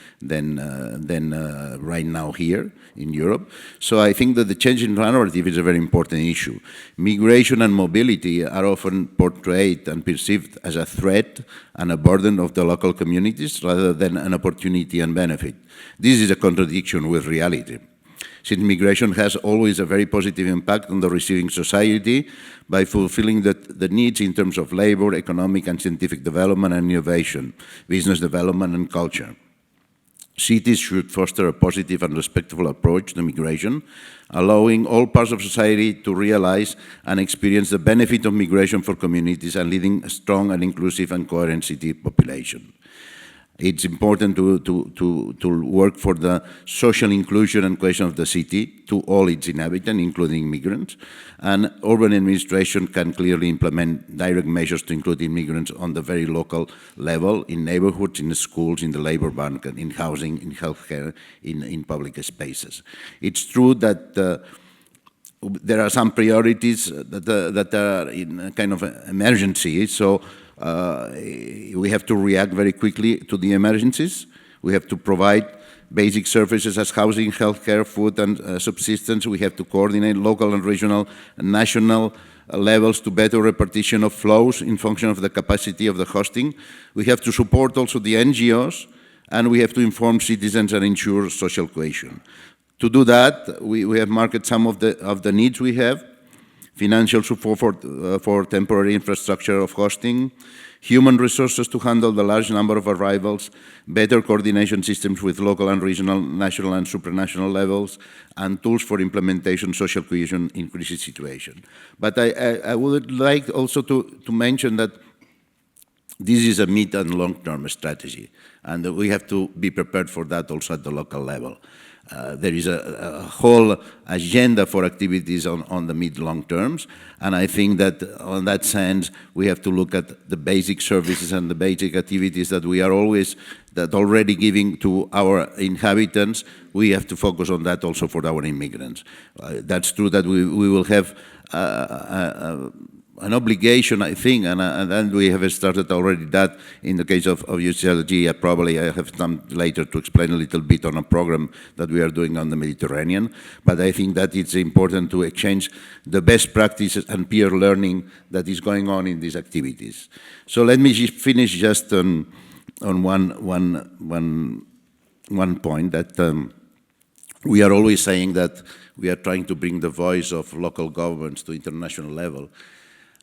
right now here in Europe. So I think that the change in narrative is a very important issue. Migration and mobility are often portrayed and perceived as a threat and a burden of the local communities rather than an opportunity and benefit. This is a contradiction with reality, since migration has always a very positive impact on the receiving society by fulfilling the needs in terms of labor, economic and scientific development and innovation, business development and culture. Cities should foster a positive and respectful approach to migration, allowing all parts of society to realize and experience the benefit of migration for communities and leading a strong and inclusive and coherent city population. It's important to work for the social inclusion and cohesion of the city to all its inhabitants, including migrants. And urban administration can clearly implement direct measures to include immigrants on the very local level, in neighborhoods, in the schools, in the labor market, in housing, in healthcare, in public spaces. It's true that there are some priorities that are in a kind of emergency, so we have to react very quickly to the emergencies. We have to provide basic services as housing, healthcare, food and subsistence. We have to coordinate local and regional and national levels to better repartition of flows in function of the capacity of the hosting. We have to support also the NGOs, and we have to inform citizens and ensure social cohesion. To do that, we have marked some of the needs we have: financial support for temporary infrastructure of hosting, human resources to handle the large number of arrivals, better coordination systems with local and regional, national and supranational levels, and tools for implementation social cohesion in crisis situation. But I would like also to mention that this is a mid and long-term strategy, and we have to be prepared for that also at the local level. There is a whole agenda for activities on the mid-long terms, and I think that on that sense we have to look at the basic services and the basic activities that we are already giving to our inhabitants. We have to focus on that also for our immigrants. That's true that we will have an obligation, I think, and then we have started already that in the case of UCLG. Probably I have time later to explain a little bit on a program that we are doing on the Mediterranean. But I think that it's important to exchange the best practices and peer learning that is going on in these activities. So let me finish just on one point, that we are always saying that we are trying to bring the voice of local governments to international level.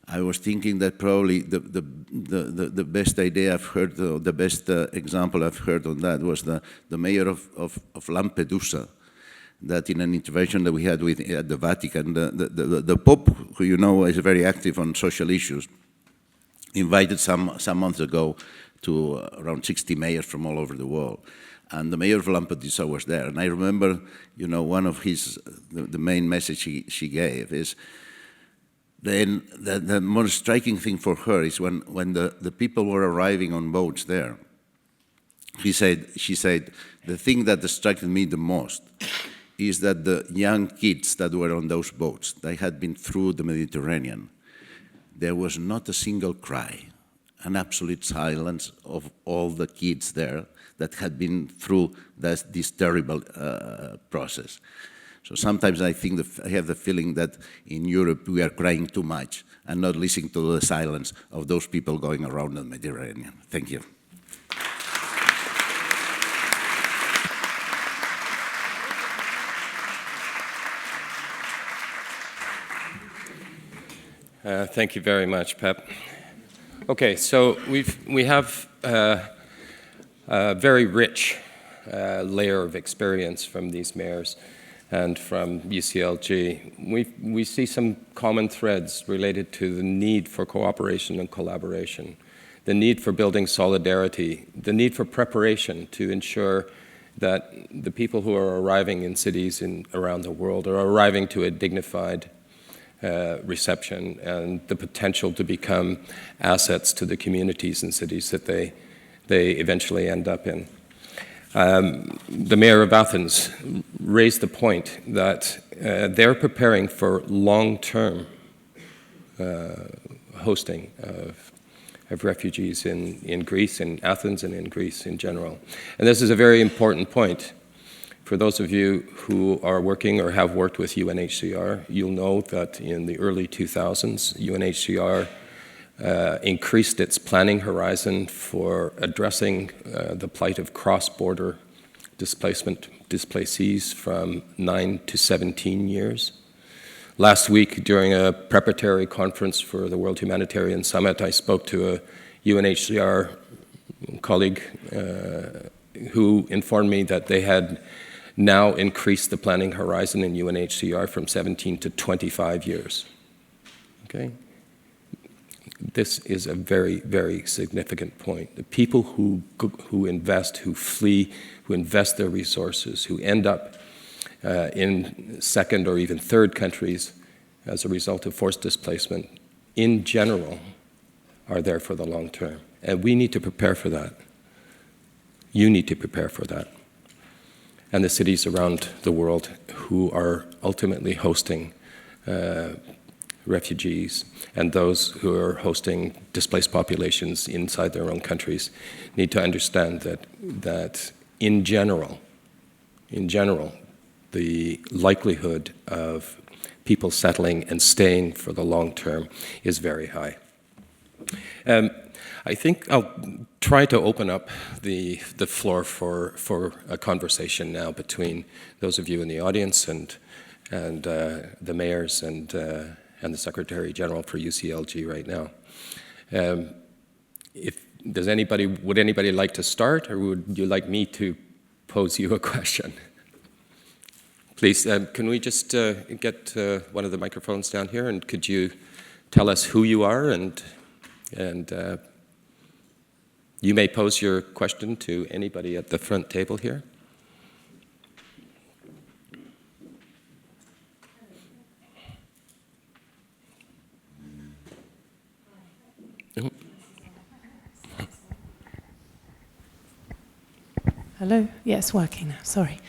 I was thinking that probably the best idea I've heard, the best example I've heard on that was the mayor of Lampedusa, that in an intervention that we had at the Vatican, the Pope, who you know is very active on social issues, invited some months ago to around 60 mayors from all over the world. And the mayor of Lampedusa was there. And I remember, you know, one of the main message she gave is, then the most striking thing for her is when the people were arriving on boats there, she said, the thing that struck me the most is that the young kids that were on those boats, they had been through the Mediterranean. There was not a single cry, an absolute silence of all the kids there that had been through this terrible process. So sometimes I think I have the feeling that in Europe we are crying too much and not listening to the silence of those people going around the Mediterranean. Thank you. Thank you very much, Pep. Okay, so we have a very rich layer of experience from these mayors. and from UCLG, we see some common threads related to the need for cooperation and collaboration, the need for building solidarity, the need for preparation to ensure that the people who are arriving in cities around the world are arriving to a dignified reception and the potential to become assets to the communities and cities that they eventually end up in. The mayor of Athens raised the point that they're preparing for long-term hosting of refugees in Greece, in Athens, and in Greece in general. And this is a very important point. For those of you who are working or have worked with UNHCR, you'll know that in the early 2000s, UNHCR increased its planning horizon for addressing the plight of cross-border displacees from 9 to 17 years. Last week, during a preparatory conference for the World Humanitarian Summit, I spoke to a UNHCR colleague who informed me that they had now increased the planning horizon in UNHCR from 17 to 25 years. Okay? This is a very, very significant point. The people who invest, who flee, who invest their resources, who end up in second or even third countries as a result of forced displacement, in general, are there for the long term. And we need to prepare for that. You need to prepare for that. And the cities around the world who are ultimately hosting refugees and those who are hosting displaced populations inside their own countries need to understand that in general, the likelihood of people settling and staying for the long term is very high. I think I'll try to open up the floor for a conversation now between those of you in the audience and the mayors and the Secretary General for UCLG right now. Would anybody like to start, or would you like me to pose you a question? Please, can we just get one of the microphones down here, and could you tell us who you are, and you may pose your question to anybody at the front table here. Hello. Yeah, it's working now. Sorry.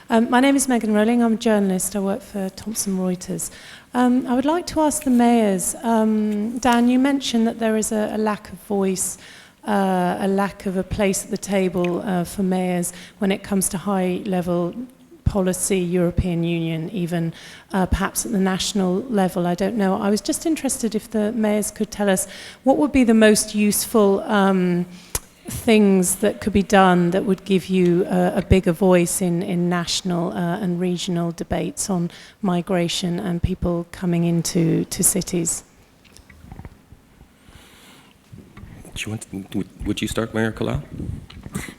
My name is Megan Rowling. I'm a journalist. I work for Thomson Reuters. I would like to ask the mayors. Dan, you mentioned that there is a lack of voice, a lack of a place at the table for mayors when it comes to high-level policy, European Union, even perhaps at the national level. I don't know. I was just interested if the mayors could tell us what would be the most useful things that could be done that would give you a bigger voice in national and regional debates on migration and people coming into cities. Would you start, Mayor Colau?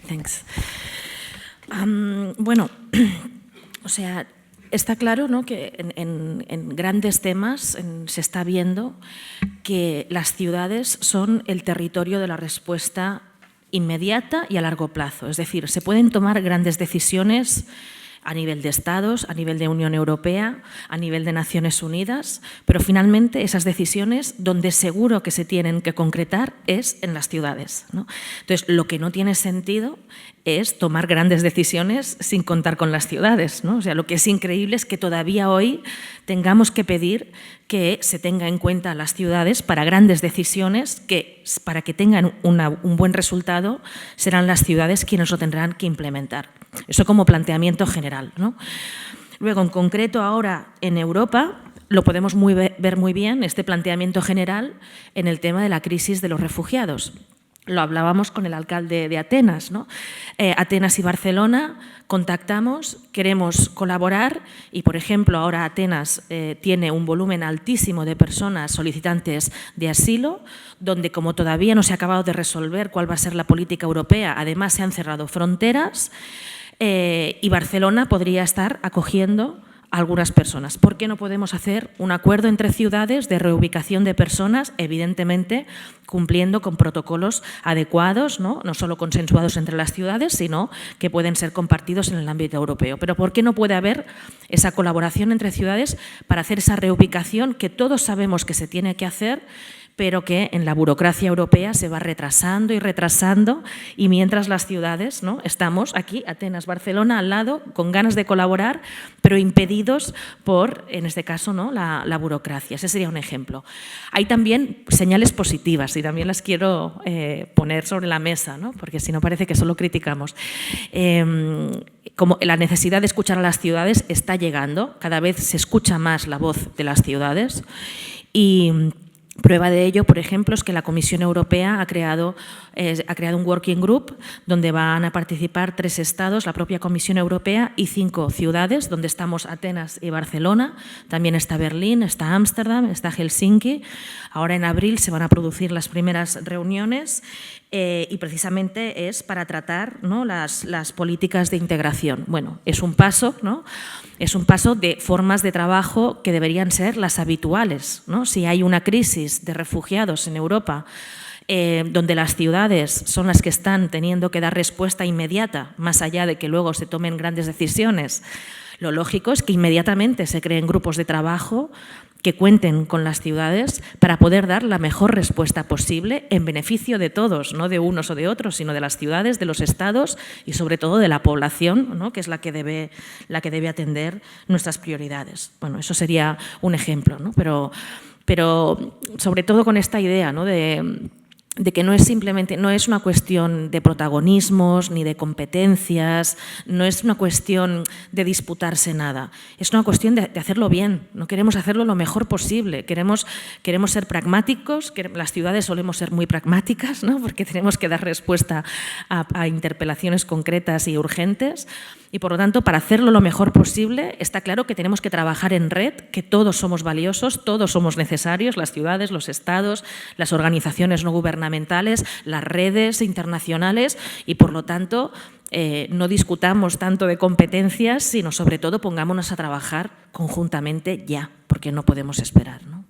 Thanks. Bueno, o sea, está claro, ¿no?, que en grandes temas se está viendo que las ciudades son el territorio de la respuesta inmediata y a largo plazo. Es decir, se pueden tomar grandes decisiones a nivel de Estados, a nivel de Unión Europea, a nivel de Naciones Unidas, pero finalmente esas decisiones donde seguro que se tienen que concretar es en las ciudades, ¿no? Entonces, lo que no tiene sentido es tomar grandes decisiones sin contar con las ciudades, ¿no? O sea, lo que es increíble es que todavía hoy tengamos que pedir que se tenga en cuenta a las ciudades para grandes decisiones que, para que tengan un buen resultado, serán las ciudades quienes lo tendrán que implementar. Eso como planteamiento general, ¿no? Luego, en concreto, ahora en Europa, lo podemos ver muy bien, este planteamiento general, en el tema de la crisis de los refugiados. Lo hablábamos con el alcalde de Atenas, ¿no? Atenas y Barcelona contactamos, queremos colaborar y, por ejemplo, ahora Atenas tiene un volumen altísimo de personas solicitantes de asilo, donde como todavía no se ha acabado de resolver cuál va a ser la política europea, además se han cerrado fronteras y Barcelona podría estar acogiendo a algunas personas. ¿Por qué no podemos hacer un acuerdo entre ciudades de reubicación de personas, evidentemente cumpliendo con protocolos adecuados, no solo consensuados entre las ciudades, sino que pueden ser compartidos en el ámbito europeo? Pero ¿por qué no puede haber esa colaboración entre ciudades para hacer esa reubicación que todos sabemos que se tiene que hacer, pero que en la burocracia europea se va retrasando y retrasando, y mientras las ciudades, ¿no?, estamos aquí, Atenas, Barcelona, al lado, con ganas de colaborar, pero impedidos por, en este caso, ¿no?, la burocracia? Ese sería un ejemplo. Hay también señales positivas y también las quiero poner sobre la mesa, ¿no?, porque si no parece que solo criticamos. Como la necesidad de escuchar a las ciudades está llegando, cada vez se escucha más la voz de las ciudades, y prueba de ello, por ejemplo, es que la Comisión Europea ha creado un working group donde van a participar 3 estados, la propia Comisión Europea, y 5 ciudades, donde estamos Atenas y Barcelona. También está Berlín, está Ámsterdam, está Helsinki. Ahora en abril se van a producir las primeras reuniones y precisamente es para tratar, ¿no?, las políticas de integración. Bueno, es un paso, ¿no?, es un paso de formas de trabajo que deberían ser las habituales, ¿no? Si hay una crisis de refugiados en Europa, donde las ciudades son las que están teniendo que dar respuesta inmediata, más allá de que luego se tomen grandes decisiones, lo lógico es que inmediatamente se creen grupos de trabajo que cuenten con las ciudades para poder dar la mejor respuesta posible en beneficio de todos, no de unos o de otros, sino de las ciudades, de los estados y sobre todo de la población, ¿no?, que es la que debe atender nuestras prioridades. Bueno, eso sería un ejemplo, ¿no? Pero sobre todo con esta idea, ¿no?, de que no es una cuestión de protagonismos ni de competencias, no es una cuestión de disputarse nada, es una cuestión de hacerlo bien. No queremos hacerlo lo mejor posible, queremos ser pragmáticos, las ciudades solemos ser muy pragmáticas, ¿no?, porque tenemos que dar respuesta a interpelaciones concretas y urgentes, y por lo tanto, para hacerlo lo mejor posible, está claro que tenemos que trabajar en red, que todos somos valiosos, todos somos necesarios, las ciudades, los estados, las organizaciones no gubernamentales, las redes internacionales, y por lo tanto no discutamos tanto de competencias, sino sobre todo pongámonos a trabajar conjuntamente ya, porque no podemos esperar, ¿no?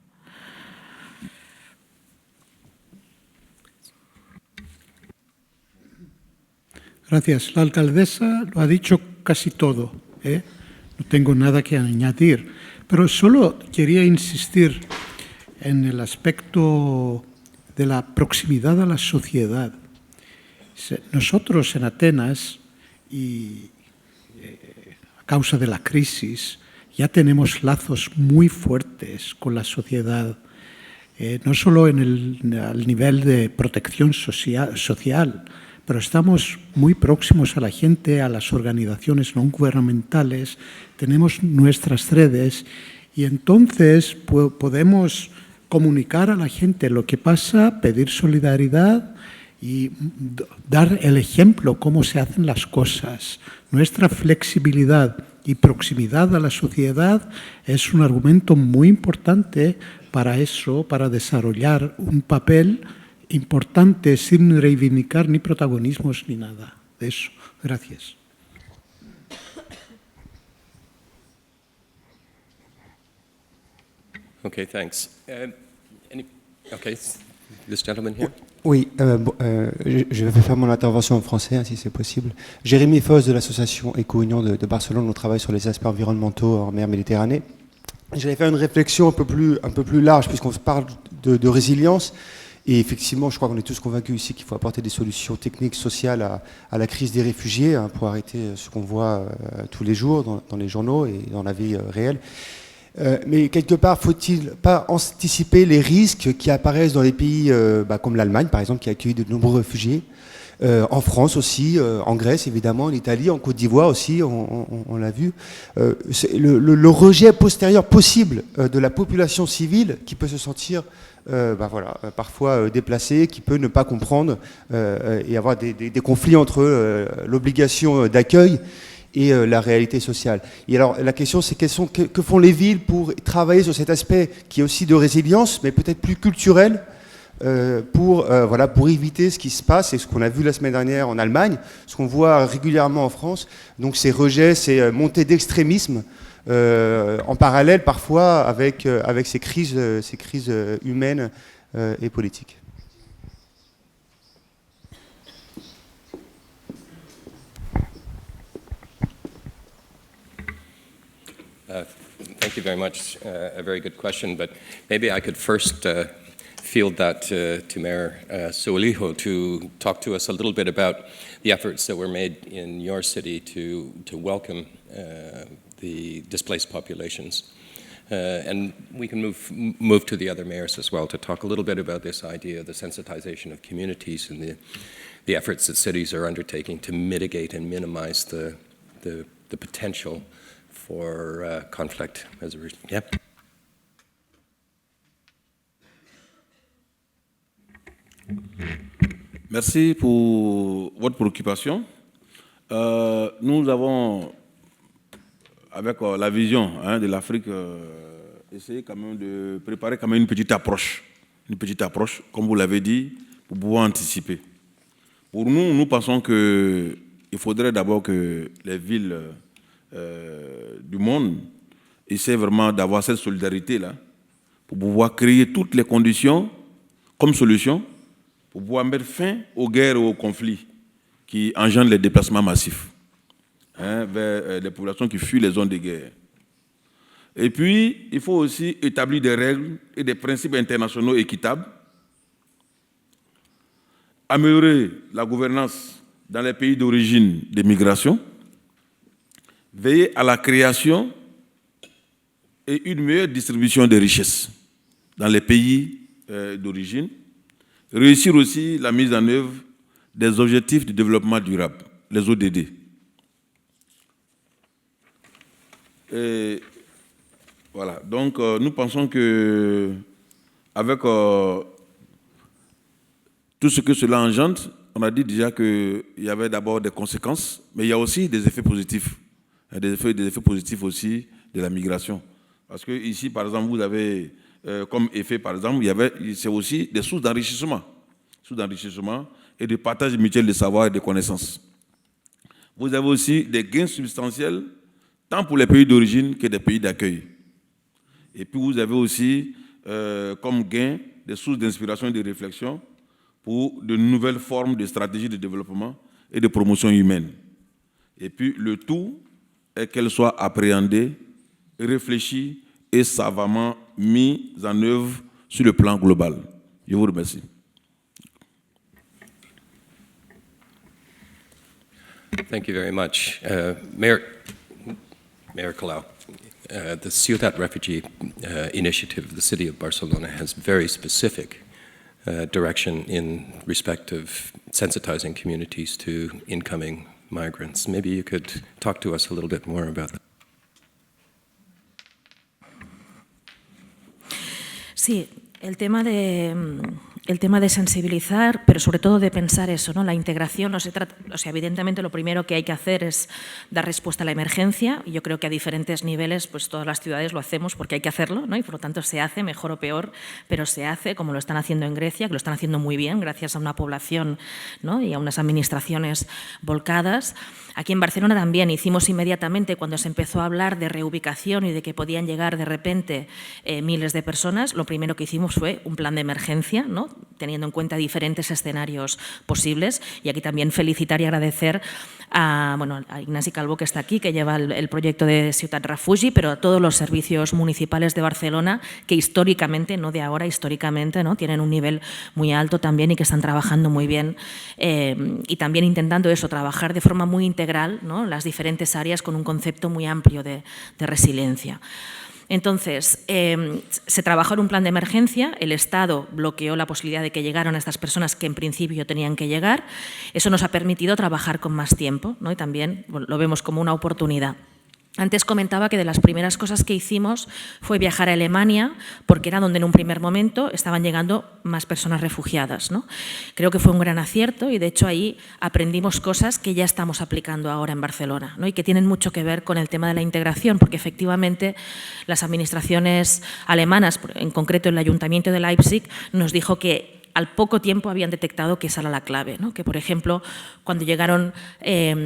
Gracias. La alcaldesa lo ha dicho casi todo, ¿eh? No tengo nada que añadir, pero solo quería insistir en el aspecto de la proximidad a la sociedad. Nosotros en Atenas, y a causa de la crisis, ya tenemos lazos muy fuertes con la sociedad, no solo al nivel de protección social, pero estamos muy próximos a la gente, a las organizaciones no gubernamentales, tenemos nuestras redes y entonces podemos comunicar a la gente lo que pasa, pedir solidaridad y dar el ejemplo cómo se hacen las cosas. Nuestra flexibilidad y proximidad a la sociedad es un argumento muy importante para eso, para desarrollar un papel importante sin reivindicar ni protagonismos ni nada de eso. Gracias. Okay, thanks. Okay, this gentleman here. Oui, je vais faire mon intervention en français, hein, si c'est possible. Jérémy Foss de l'association Éco-Union de Barcelone, on travaille sur les aspects environnementaux en mer Méditerranée. J'allais faire une réflexion un peu plus large, puisqu'on parle de résilience. Et effectivement, je crois qu'on est tous convaincus ici qu'il faut apporter des solutions techniques, sociales à la crise des réfugiés, hein, pour arrêter ce qu'on voit tous les jours dans les journaux et dans la vie réelle. Mais quelque part, faut-il pas anticiper les risques qui apparaissent dans les pays comme l'Allemagne, par exemple, qui a accueilli de nombreux réfugiés, en France aussi, en Grèce évidemment, en Italie, en Côte d'Ivoire aussi, on l'a vu. Le rejet postérieur possible de la population civile qui peut se sentir parfois déplacée, qui peut ne pas comprendre et avoir des conflits entre l'obligation d'accueil et la réalité sociale. Et alors la question c'est que font les villes pour travailler sur cet aspect qui est aussi de résilience, mais peut-être plus culturel, pour éviter ce qui se passe et ce qu'on a vu la semaine dernière en Allemagne, ce qu'on voit régulièrement en France, donc ces rejets, ces montées d'extrémisme en parallèle parfois avec ces crises humaines et politiques. Thank you very much. A very good question, but maybe I could first field that to Mayor Soualiho to talk to us a little bit about the efforts that were made in your city to welcome the displaced populations. And we can move to the other mayors as well to talk a little bit about this idea of the sensitization of communities and the efforts that cities are undertaking to mitigate and minimize the potential for conflict as a result. Yeah. Merci pour votre préoccupation. Nous avons, avec la vision de l'Afrique, essayé quand même de préparer quand même une petite approche, comme vous l'avez dit, pour pouvoir anticiper. Pour nous, nous pensons qu'il faudrait d'abord que les villes du monde essaient vraiment d'avoir cette solidarité-là pour pouvoir créer toutes les conditions comme solution pour pouvoir mettre fin aux guerres et aux conflits qui engendrent les déplacements massifs vers les populations qui fuient les zones de guerre. Et puis, il faut aussi établir des règles et des principes internationaux équitables, améliorer la gouvernance dans les pays d'origine des migrations, veiller à la création et une meilleure distribution des richesses dans les pays d'origine, réussir aussi la mise en œuvre des objectifs de développement durable, les ODD. Et voilà, donc nous pensons que avec tout ce que cela engendre, on a dit déjà qu'il y avait d'abord des conséquences, mais il y a aussi des effets positifs. Il y a des effets positifs aussi de la migration. Parce que ici, par exemple, vous avez comme effet, par exemple, c'est aussi des sources d'enrichissement et de partage mutuel de savoir et de connaissances. Vous avez aussi des gains substantiels, tant pour les pays d'origine que des pays d'accueil. Et puis vous avez aussi comme gain des sources d'inspiration et de réflexion pour de nouvelles formes de stratégies de développement et de promotion humaine. Et puis le tout est qu'elles soient appréhendées, réfléchies et savamment mises en œuvre sur le plan global. Je vous remercie. Thank you very much. Mayor Colau, the Ciutat Refugee Initiative of the City of Barcelona has very specific direction in respect of sensitizing communities to incoming migrants. Maybe you could talk to us a little bit more about that. Sí, el tema de sensibilizar, pero sobre todo de pensar eso, ¿no? La integración no se trata, o sea, evidentemente lo primero que hay que hacer es dar respuesta a la emergencia, y yo creo que a diferentes niveles pues todas las ciudades lo hacemos porque hay que hacerlo, ¿no? Y por lo tanto se hace, mejor o peor, pero se hace como lo están haciendo en Grecia, que lo están haciendo muy bien gracias a una población, ¿no? Y a unas administraciones volcadas. Aquí en Barcelona también hicimos inmediatamente, cuando se empezó a hablar de reubicación y de que podían llegar de repente miles de personas, lo primero que hicimos fue un plan de emergencia, ¿no? Teniendo en cuenta diferentes escenarios posibles. Y aquí también felicitar y agradecer a Ignasi Calvo, que está aquí, que lleva el proyecto de Ciutat Refugi, pero a todos los servicios municipales de Barcelona, que históricamente, no de ahora, históricamente, ¿no? Tienen un nivel muy alto también y que están trabajando muy bien. Y también intentando eso, trabajar de forma muy integral, ¿no? Las diferentes áreas con un concepto muy amplio de resiliencia. Entonces, se trabajó en un plan de emergencia, el Estado bloqueó la posibilidad de que llegaran a estas personas que en principio tenían que llegar. Eso nos ha permitido trabajar con más tiempo, ¿no? Y también lo vemos como una oportunidad. Antes comentaba que de las primeras cosas que hicimos fue viajar a Alemania, porque era donde en un primer momento estaban llegando más personas refugiadas, ¿no? Creo que fue un gran acierto y de hecho ahí aprendimos cosas que ya estamos aplicando ahora en Barcelona, ¿no? Y que tienen mucho que ver con el tema de la integración, porque efectivamente las administraciones alemanas, en concreto el Ayuntamiento de Leipzig, nos dijo que al poco tiempo habían detectado que esa era la clave, ¿no? Que, por ejemplo, cuando llegaron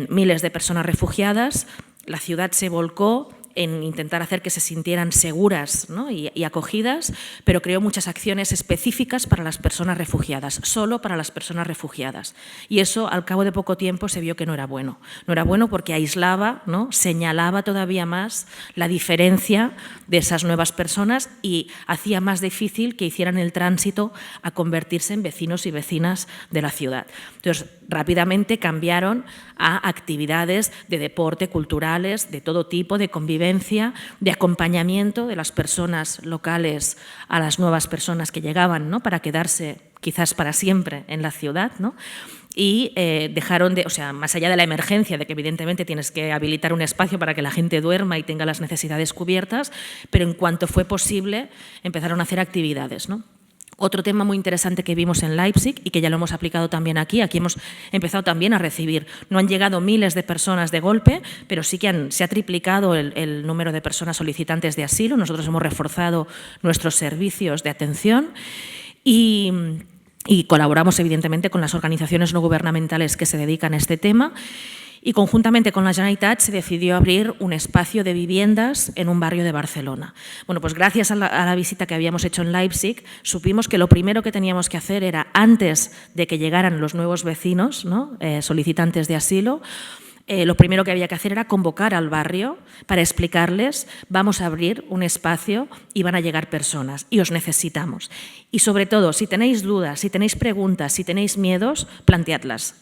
miles de personas refugiadas, la ciudad se volcó en intentar hacer que se sintieran seguras, ¿no? y acogidas, pero creó muchas acciones específicas para las personas refugiadas, solo para las personas refugiadas. Y eso, al cabo de poco tiempo, se vio que no era bueno. No era bueno porque aislaba, ¿no? Señalaba todavía más la diferencia de esas nuevas personas y hacía más difícil que hicieran el tránsito a convertirse en vecinos y vecinas de la ciudad. Entonces, rápidamente cambiaron a actividades de deporte, culturales, de todo tipo, de convivencia, de acompañamiento de las personas locales a las nuevas personas que llegaban, ¿no? Para quedarse quizás para siempre en la ciudad, ¿no? Y dejaron de, o sea, más allá de la emergencia, de que evidentemente tienes que habilitar un espacio para que la gente duerma y tenga las necesidades cubiertas, pero en cuanto fue posible empezaron a hacer actividades, ¿no? Otro tema muy interesante que vimos en Leipzig y que ya lo hemos aplicado también aquí hemos empezado también a recibir, no han llegado miles de personas de golpe, pero sí que se ha triplicado el número de personas solicitantes de asilo. Nosotros hemos reforzado nuestros servicios de atención y colaboramos evidentemente con las organizaciones no gubernamentales que se dedican a este tema. Y conjuntamente con la Generalitat se decidió abrir un espacio de viviendas en un barrio de Barcelona. Bueno, pues gracias a la visita que habíamos hecho en Leipzig, supimos que lo primero que teníamos que hacer era, antes de que llegaran los nuevos vecinos, ¿no? Solicitantes de asilo, lo primero que había que hacer era convocar al barrio para explicarles: vamos a abrir un espacio y van a llegar personas y os necesitamos. Y sobre todo, si tenéis dudas, si tenéis preguntas, si tenéis miedos, planteadlas,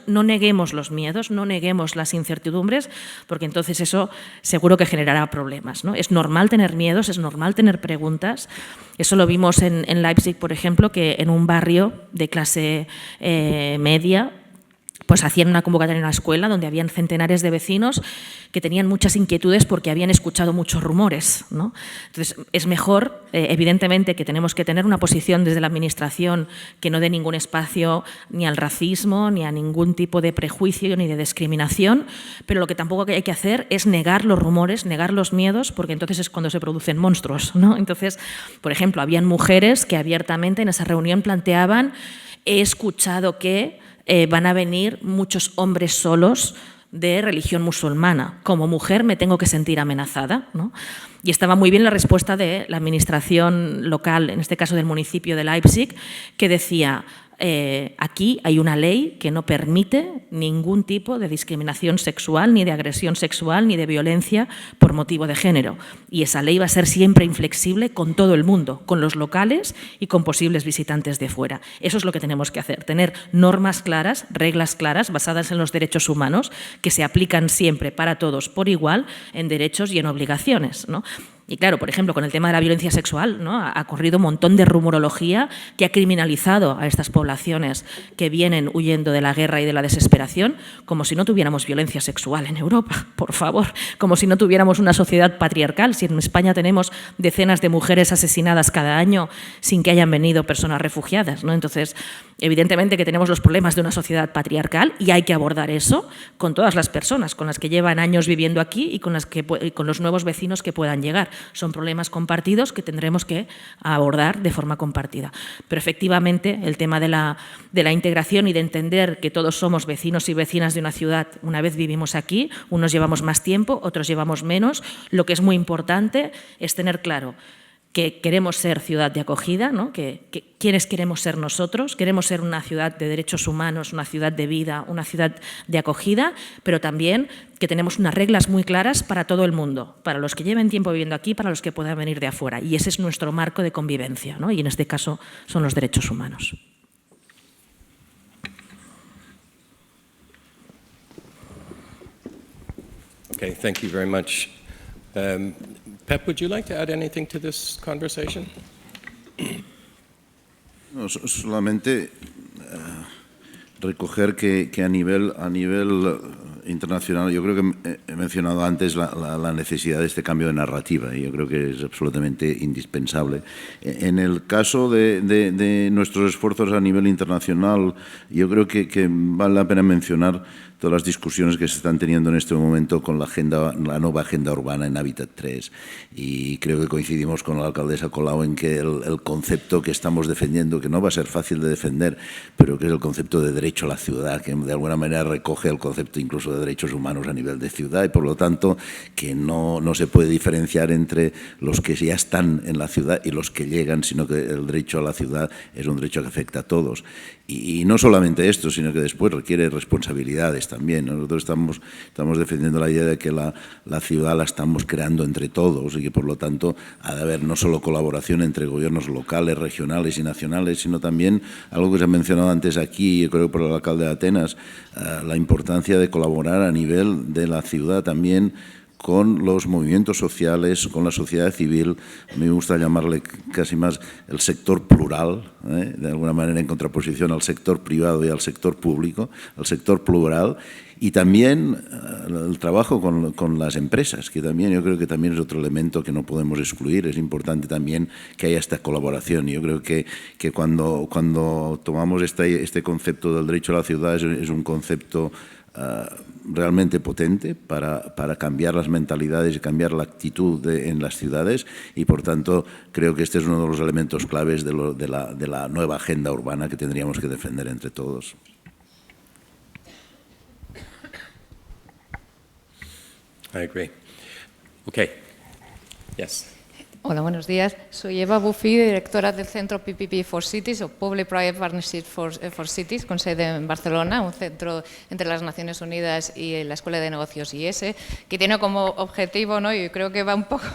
no neguemos los miedos, no neguemos las incertidumbres, porque entonces eso seguro que generará problemas, ¿no? Es normal tener miedos, es normal tener preguntas. Eso lo vimos en Leipzig, por ejemplo, que en un barrio de clase media, pues hacían una convocatoria en una escuela donde habían centenares de vecinos que tenían muchas inquietudes porque habían escuchado muchos rumores, ¿no? Entonces, es mejor, evidentemente, que tenemos que tener una posición desde la Administración que no dé ningún espacio ni al racismo, ni a ningún tipo de prejuicio, ni de discriminación, pero lo que tampoco hay que hacer es negar los rumores, negar los miedos, porque entonces es cuando se producen monstruos, ¿no? Entonces, por ejemplo, habían mujeres que abiertamente en esa reunión planteaban: he escuchado que van a venir muchos hombres solos de religión musulmana. Como mujer me tengo que sentir amenazada, ¿no? Y estaba muy bien la respuesta de la administración local, en este caso del municipio de Leipzig, que decía: aquí hay una ley que no permite ningún tipo de discriminación sexual, ni de agresión sexual, ni de violencia por motivo de género. Y esa ley va a ser siempre inflexible con todo el mundo, con los locales y con posibles visitantes de fuera. Eso es lo que tenemos que hacer, tener normas claras, reglas claras, basadas en los derechos humanos, que se aplican siempre para todos por igual, en derechos y en obligaciones, ¿no? Y claro, por ejemplo, con el tema de la violencia sexual, ¿no? Ha corrido un montón de rumorología que ha criminalizado a estas poblaciones que vienen huyendo de la guerra y de la desesperación, como si no tuviéramos violencia sexual en Europa, por favor, como si no tuviéramos una sociedad patriarcal. Si en España tenemos decenas de mujeres asesinadas cada año sin que hayan venido personas refugiadas, ¿no? Entonces, evidentemente que tenemos los problemas de una sociedad patriarcal y hay que abordar eso con todas las personas, con las que llevan años viviendo aquí y con los nuevos vecinos que puedan llegar. Son problemas compartidos que tendremos que abordar de forma compartida. Pero efectivamente el tema de la integración y de entender que todos somos vecinos y vecinas de una ciudad una vez vivimos aquí, unos llevamos más tiempo, otros llevamos menos. Lo que es muy importante es tener claro que queremos ser ciudad de acogida, ¿no? ¿Quiénes queremos ser nosotros? Queremos ser una ciudad de derechos humanos, una ciudad de vida, una ciudad de acogida, pero también que tenemos unas reglas muy claras para todo el mundo, para los que lleven tiempo viviendo aquí, para los que puedan venir de afuera. Y ese es nuestro marco de convivencia, ¿no? Y en este caso son los derechos humanos. Okay, thank you very much. Pep, would you like to add anything to this conversation? No, solamente recoger que a nivel internacional, yo creo que he mencionado antes la necesidad de este cambio de narrativa y yo creo que es absolutamente indispensable. En el caso de nuestros esfuerzos a nivel internacional, yo creo que vale la pena mencionar todas las discusiones que se están teniendo en este momento con la nueva agenda urbana en Hábitat 3. Y creo que coincidimos con la alcaldesa Colau en que el concepto que estamos defendiendo, que no va a ser fácil de defender, pero que es el concepto de derecho a la ciudad, que de alguna manera recoge el concepto incluso de derechos humanos a nivel de ciudad y por lo tanto que no se puede diferenciar entre los que ya están en la ciudad y los que llegan, sino que el derecho a la ciudad es un derecho que afecta a todos. Y no solamente esto, sino que después requiere responsabilidades también. Nosotros estamos defendiendo la idea de que la ciudad la estamos creando entre todos y que, por lo tanto, ha de haber no solo colaboración entre gobiernos locales, regionales y nacionales, sino también algo que se ha mencionado antes aquí, yo creo por el alcalde de Atenas, la importancia de colaborar a nivel de la ciudad también con los movimientos sociales, con la sociedad civil. A mí me gusta llamarle casi más el sector plural, de alguna manera en contraposición al sector privado y al sector público, al sector plural, y también el trabajo con las empresas, que también yo creo que también es otro elemento que no podemos excluir. Es importante también que haya esta colaboración. Yo creo que cuando tomamos este concepto del derecho a la ciudad es un concepto realmente potente para cambiar las mentalidades y cambiar la actitud en las ciudades y, por tanto, creo que este es uno de los elementos claves de la nueva agenda urbana que tendríamos que defender entre todos. I agree. Okay. Yes. Hola, buenos días. Soy Eva Buffy, directora del Centro PPP for Cities, o Public-Private Partnership for Cities, con sede en Barcelona, un centro entre las Naciones Unidas y la Escuela de Negocios IES, que tiene como objetivo, ¿no? Y creo que va un poco,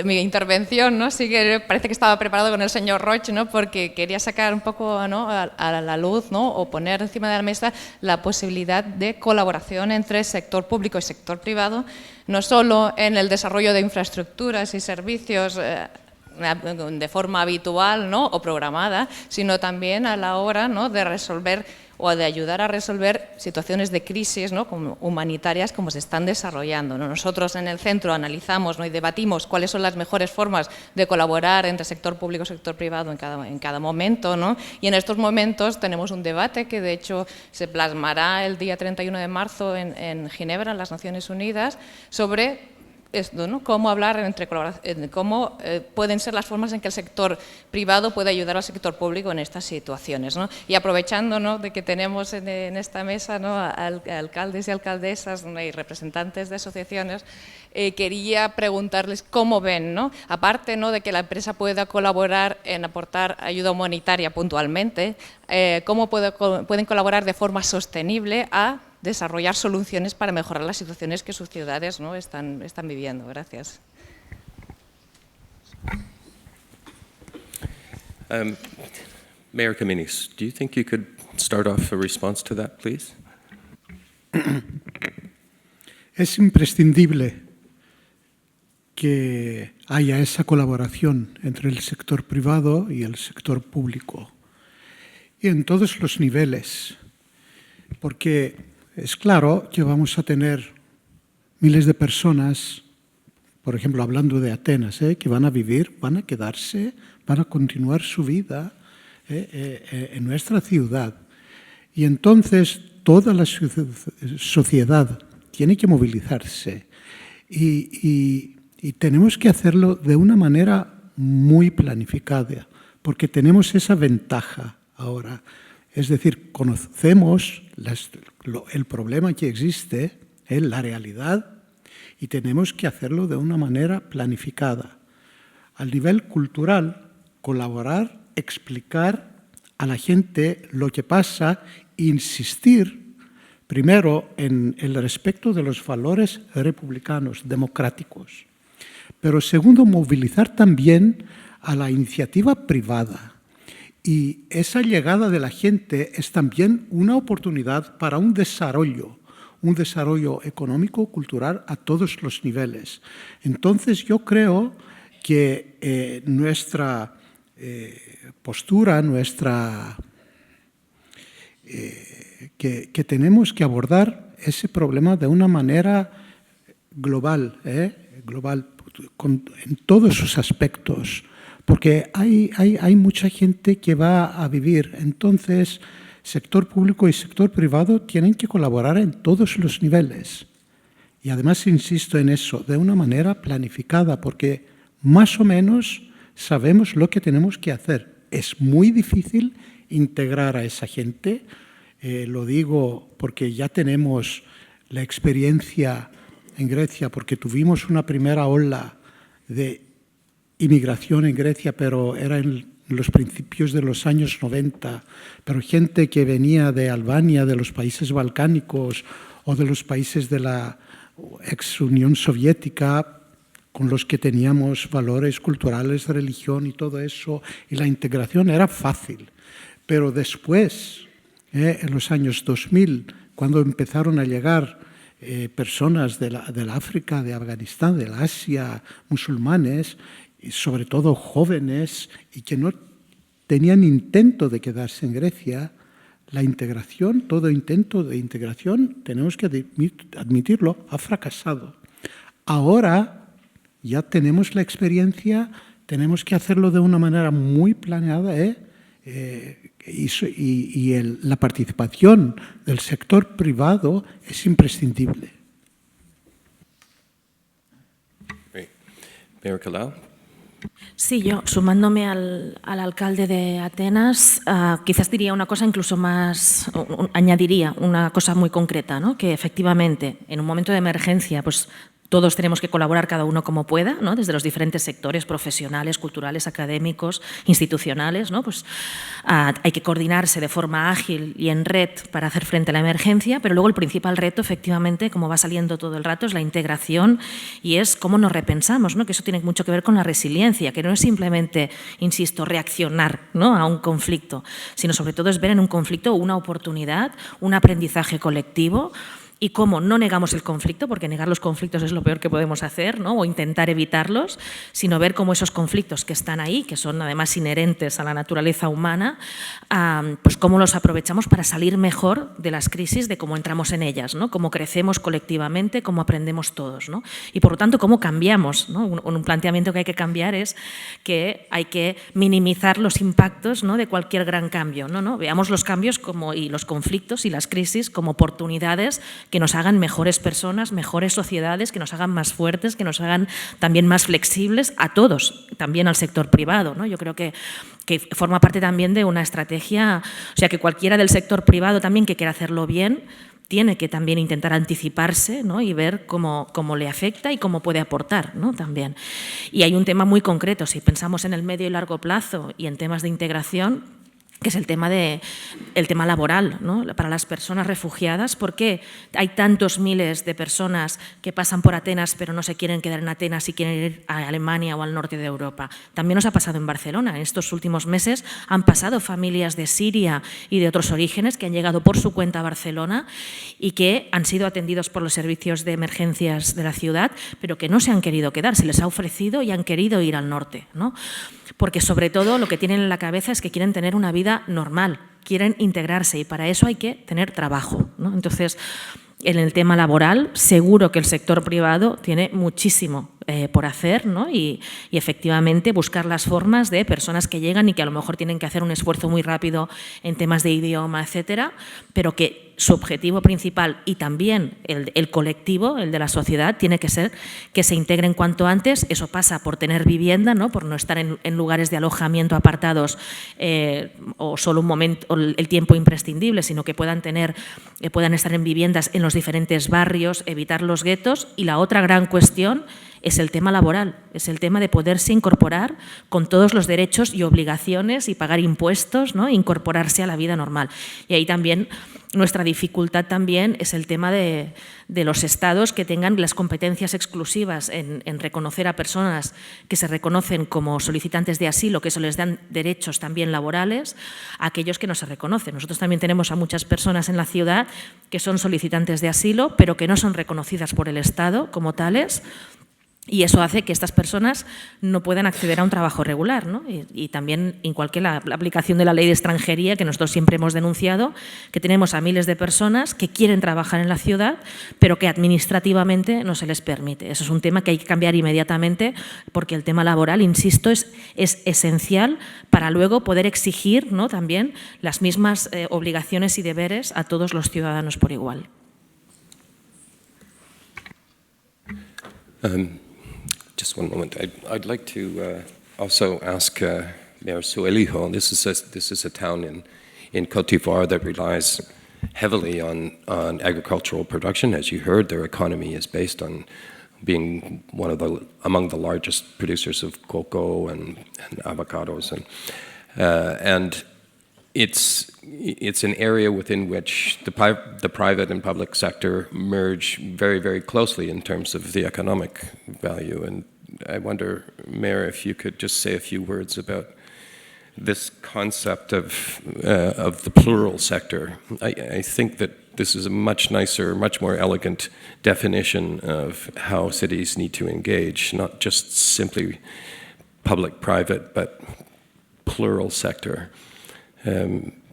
mi intervención, ¿no? Sí que parece que estaba preparado con el señor Roig, ¿no? Porque quería sacar un poco, ¿no? a la luz, ¿no? O poner encima de la mesa la posibilidad de colaboración entre sector público y sector privado, no solo en el desarrollo de infraestructuras y servicios de forma habitual, ¿no? o programada, sino también a la hora, ¿no? de resolver o de ayudar a resolver situaciones de crisis, ¿no? como humanitarias como se están desarrollando, ¿no? Nosotros en el centro analizamos, ¿no? y debatimos cuáles son las mejores formas de colaborar entre sector público y sector privado en cada momento, ¿no? Y en estos momentos tenemos un debate que de hecho se plasmará el día 31 de marzo en Ginebra, en las Naciones Unidas, sobre esto, ¿no? Cómo hablar cómo pueden ser las formas en que el sector privado puede ayudar al sector público en estas situaciones, ¿no? Y aprovechando, ¿no? de que tenemos en esta mesa, ¿no? alcaldes y alcaldesas, ¿no? y representantes de asociaciones, quería preguntarles cómo ven, ¿no? aparte, ¿no? de que la empresa pueda colaborar en aportar ayuda humanitaria puntualmente, cómo pueden colaborar de forma sostenible a desarrollar soluciones para mejorar las situaciones que sus ciudades, ¿no? están viviendo. Gracias. Mayor Kaminis, do you think you could start off a response to that, please? Es imprescindible que haya esa colaboración entre el sector privado y el sector público, y en todos los niveles, porque es claro que vamos a tener miles de personas, por ejemplo, hablando de Atenas, que van a vivir, van a quedarse, van a continuar su vida en nuestra ciudad. Y entonces toda la sociedad tiene que movilizarse y tenemos que hacerlo de una manera muy planificada, porque tenemos esa ventaja ahora. Es decir, conocemos el problema que existe, la realidad, y tenemos que hacerlo de una manera planificada. Al nivel cultural, colaborar, explicar a la gente lo que pasa, insistir primero en el respeto de los valores republicanos, democráticos, pero segundo, movilizar también a la iniciativa privada. Y esa llegada de la gente es también una oportunidad para un desarrollo económico, cultural a todos los niveles. Entonces yo creo que nuestra postura, que tenemos que abordar ese problema de una manera global, en todos sus aspectos. Porque hay mucha gente que va a vivir, entonces sector público y sector privado tienen que colaborar en todos los niveles. Y además insisto en eso, de una manera planificada, porque más o menos sabemos lo que tenemos que hacer. Es muy difícil integrar a esa gente, lo digo porque ya tenemos la experiencia en Grecia, porque tuvimos una primera ola de inmigración en Grecia, pero era en los principios de los años 90, pero gente que venía de Albania, de los países balcánicos o de los países de la ex Unión Soviética, con los que teníamos valores culturales, de religión y todo eso, y la integración era fácil. Pero después, en los años 2000, cuando empezaron a llegar personas de la África, de Afganistán, de la Asia, musulmanes, y sobre todo jóvenes, y que no tenían intento de quedarse en Grecia, la integración, todo intento de integración, tenemos que admitirlo, ha fracasado. Ahora ya tenemos la experiencia, tenemos que hacerlo de una manera muy planeada, la participación del sector privado es imprescindible. Mayor Colau. Sí, yo, sumándome al alcalde de Atenas, quizás diría una cosa incluso más, añadiría una cosa muy concreta, ¿no? Que efectivamente, en un momento de emergencia, pues todos tenemos que colaborar cada uno como pueda, ¿no? Desde los diferentes sectores profesionales, culturales, académicos, institucionales, ¿no? Pues hay que coordinarse de forma ágil y en red para hacer frente a la emergencia, pero luego el principal reto, efectivamente, como va saliendo todo el rato, es la integración y es cómo nos repensamos, ¿no? Que eso tiene mucho que ver con la resiliencia, que no es simplemente, insisto, reaccionar, ¿no? A un conflicto, sino sobre todo es ver en un conflicto una oportunidad, un aprendizaje colectivo, y cómo no negamos el conflicto, porque negar los conflictos es lo peor que podemos hacer, ¿no? O intentar evitarlos, sino ver cómo esos conflictos que están ahí, que son además inherentes a la naturaleza humana, pues cómo los aprovechamos para salir mejor de las crisis, de cómo entramos en ellas, ¿no? Cómo crecemos colectivamente, cómo aprendemos todos, ¿no? Y por lo tanto, cómo cambiamos, ¿no? Un planteamiento que hay que cambiar es que hay que minimizar los impactos, ¿no? De cualquier gran cambio, ¿no? Veamos los cambios y los conflictos y las crisis como oportunidades que nos hagan mejores personas, mejores sociedades, que nos hagan más fuertes, que nos hagan también más flexibles a todos, también al sector privado, ¿no? Yo creo que forma parte también de una estrategia, o sea, que cualquiera del sector privado también que quiera hacerlo bien tiene que también intentar anticiparse, ¿no? Y ver cómo le afecta y cómo puede aportar, ¿no? También. Y hay un tema muy concreto, si pensamos en el medio y largo plazo y en temas de integración, que es el tema laboral, ¿no? Para las personas refugiadas. ¿Por qué hay tantos miles de personas que pasan por Atenas pero no se quieren quedar en Atenas y quieren ir a Alemania o al norte de Europa? También nos ha pasado en Barcelona. En estos últimos meses han pasado familias de Siria y de otros orígenes que han llegado por su cuenta a Barcelona y que han sido atendidos por los servicios de emergencias de la ciudad, pero que no se han querido quedar, se les ha ofrecido y han querido ir al norte, ¿no? Porque sobre todo lo que tienen en la cabeza es que quieren tener una vida normal, quieren integrarse y para eso hay que tener trabajo, ¿no? Entonces, en el tema laboral, seguro que el sector privado tiene muchísimo por hacer, ¿no? Y efectivamente buscar las formas de personas que llegan y que a lo mejor tienen que hacer un esfuerzo muy rápido en temas de idioma, etcétera, pero que su objetivo principal y también el colectivo, el de la sociedad, tiene que ser que se integren cuanto antes. Eso pasa por tener vivienda, ¿no? Por no estar en lugares de alojamiento apartados o solo un momento, o el tiempo imprescindible, sino que puedan estar en viviendas en los diferentes barrios, evitar los guetos. Y la otra gran cuestión es el tema laboral, es el tema de poderse incorporar con todos los derechos y obligaciones y pagar impuestos, ¿no? Incorporarse a la vida normal. Y ahí también nuestra dificultad también es el tema de los estados que tengan las competencias exclusivas en reconocer a personas que se reconocen como solicitantes de asilo, que eso les dan derechos también laborales, a aquellos que no se reconocen. Nosotros también tenemos a muchas personas en la ciudad que son solicitantes de asilo, pero que no son reconocidas por el Estado como tales, Y eso hace que estas personas no puedan acceder a un trabajo regular, ¿no? Y también, igual que la aplicación de la ley de extranjería, que nosotros siempre hemos denunciado, que tenemos a miles de personas que quieren trabajar en la ciudad, pero que administrativamente no se les permite. Eso es un tema que hay que cambiar inmediatamente, porque el tema laboral, insisto, es esencial para luego poder exigir, ¿no?, también las mismas obligaciones y deberes a todos los ciudadanos por igual. Just one moment. I'd like to also ask Mayor Suelijo. This is a town in Côte d'Ivoire that relies heavily on agricultural production. As you heard, their economy is based on being among the largest producers of cocoa and avocados, and it's an area within which the private and public sector merge very, very closely in terms of the economic value. And I wonder, Mayor, if you could just say a few words about this concept of the plural sector. I think that this is a much nicer, much more elegant definition of how cities need to engage, not just simply public-private, but plural sector.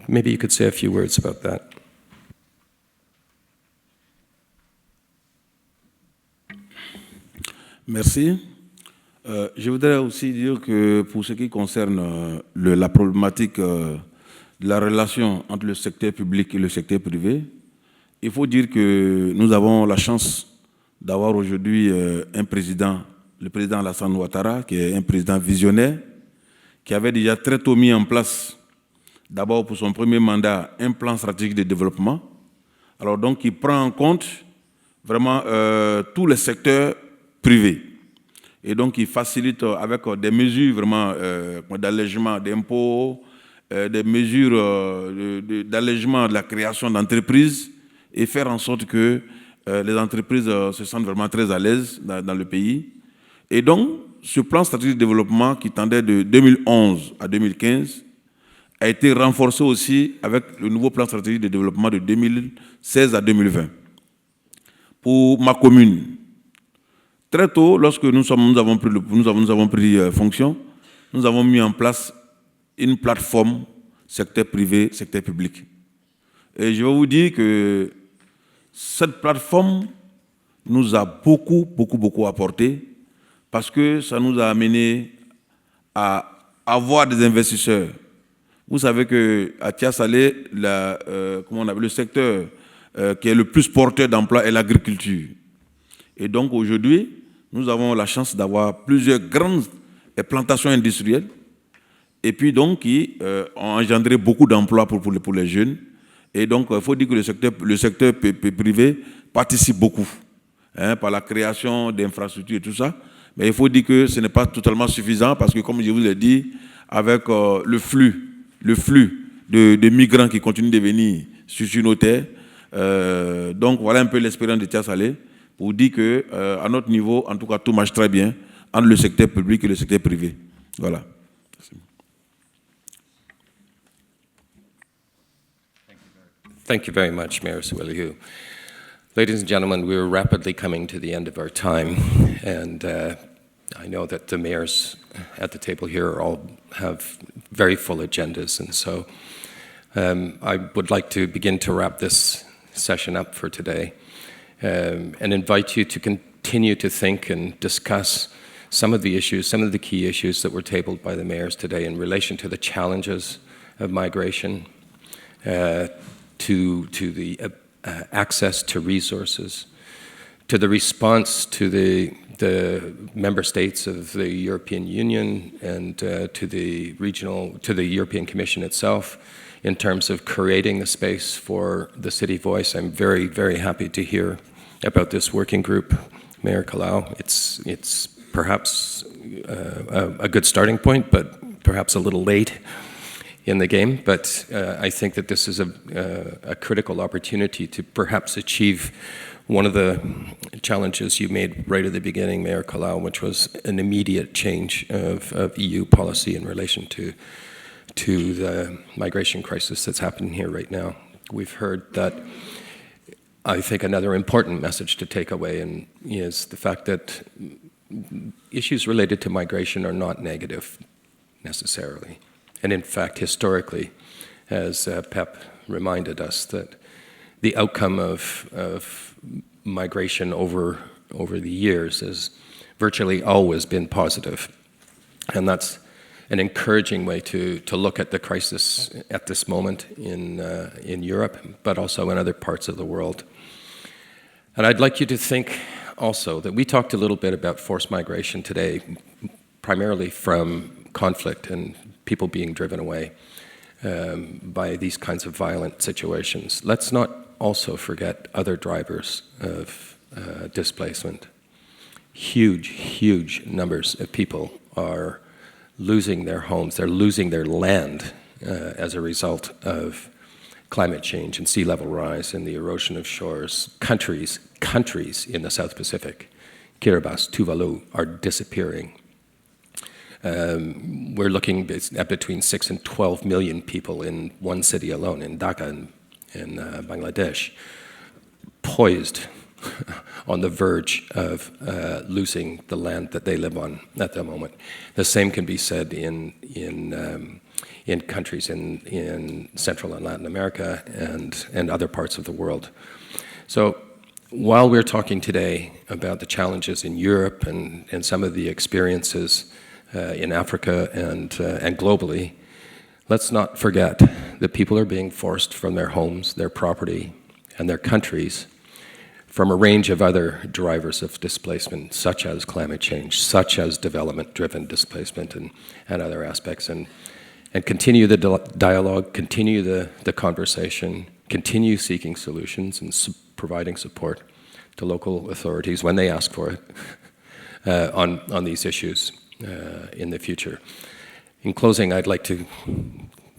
Maybe you could say a few words about that. Merci. Je voudrais aussi dire que pour ce qui concerne la problématique de la relation entre le secteur public et le secteur privé, il faut dire que nous avons la chance d'avoir aujourd'hui un président, le président Alassane Ouattara, qui est un président visionnaire, qui avait déjà très tôt mis en place, d'abord pour son premier mandat, un plan stratégique de développement. Alors donc, il prend en compte vraiment tous les secteurs privés. Et donc, il facilite avec des mesures vraiment d'allègement d'impôts, des mesures d'allègement de la création d'entreprises et faire en sorte que les entreprises se sentent vraiment très à l'aise dans le pays. Et donc, ce plan stratégique de développement qui tendait de 2011 à 2015 a été renforcé aussi avec le nouveau plan stratégique de développement de 2016 à 2020. Pour ma commune, très tôt, lorsque nous avons pris fonction, nous avons mis en place une plateforme secteur privé, secteur public. Et je vais vous dire que cette plateforme nous a beaucoup apporté parce que ça nous a amené à avoir des investisseurs. Vous savez qu'à Tia-Salé, le secteur qui est le plus porteur d'emploi est l'agriculture. Et donc aujourd'hui, nous avons la chance d'avoir plusieurs grandes plantations industrielles et puis donc qui ont engendré beaucoup d'emplois pour les jeunes. Et donc il faut dire que le secteur privé participe beaucoup par la création d'infrastructures et tout ça. Mais il faut dire que ce n'est pas totalement suffisant parce que, comme je vous l'ai dit, avec le flux de migrants qui continuent de venir sur nos terres, donc voilà un peu l'expérience de Tia-Salé pour dire qu'à notre niveau, en tout cas, tout marche très bien entre le secteur public et le secteur privé. Voilà. Thank you very much, Mayor Suelihu. Ladies and gentlemen, we are rapidly coming to the end of our time, and I know that the mayors at the table here all have very full agendas, and so I would like to begin to wrap this session up for today and invite you to continue to think and discuss some of the issues, some of the key issues that were tabled by the mayors today in relation to the challenges of migration, to the access to resources, to the response to the member states of the European Union and to the European Commission itself in terms of creating a space for the city voice. I'm very, very happy to hear about this working group, Mayor Kalau. It's perhaps a good starting point, but perhaps a little late in the game, but I think that this is a critical opportunity to perhaps achieve one of the challenges you made right at the beginning, Mayor Kalau, which was an immediate change of EU policy in relation to the migration crisis that's happening here right now. We've heard that, I think another important message to take away is the fact that issues related to migration are not negative necessarily. And in fact, historically, as Pep reminded us, that the outcome of migration over the years has virtually always been positive. And that's an encouraging way to look at the crisis at this moment in Europe, but also in other parts of the world. And I'd like you to think also that we talked a little bit about forced migration today, primarily from conflict and people being driven away by these kinds of violent situations. Let's not also forget other drivers of displacement. Huge numbers of people are losing their homes, they're losing their land as a result of climate change and sea level rise and the erosion of shores. Countries in the South Pacific, Kiribati, Tuvalu, are disappearing. We're looking at between 6 and 12 million people in one city alone, in Dhaka in Bangladesh, poised on the verge of losing the land that they live on at the moment. The same can be said in countries in Central and Latin America and other parts of the world. So while we're talking today about the challenges in Europe and some of the experiences in Africa and globally, let's not forget that people are being forced from their homes, their property, and their countries from a range of other drivers of displacement, such as climate change, such as development-driven displacement and other aspects. And continue the dialogue, continue the conversation, continue seeking solutions and providing support to local authorities when they ask for it on these issues in the future. In closing, I'd like to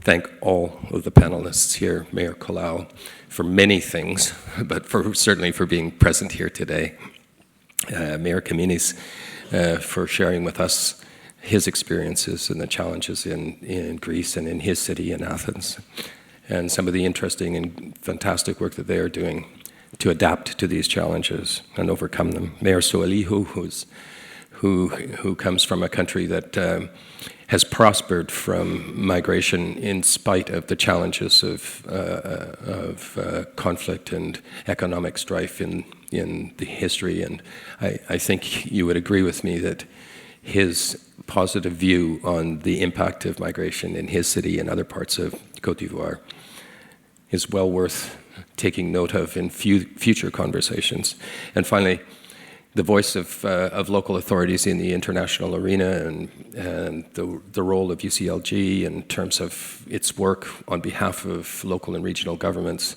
thank all of the panelists here, Mayor Colau, for many things, but certainly for being present here today. Mayor Kaminis for sharing with us his experiences and the challenges in Greece and in his city in Athens, and some of the interesting and fantastic work that they are doing to adapt to these challenges and overcome them. Mayor Soalihu, who comes from a country that has prospered from migration in spite of the challenges of conflict and economic strife in the history. And I think you would agree with me that his positive view on the impact of migration in his city and other parts of Côte d'Ivoire is well worth taking note of in future conversations. And finally, the voice of local authorities in the international arena and the role of UCLG in terms of its work on behalf of local and regional governments,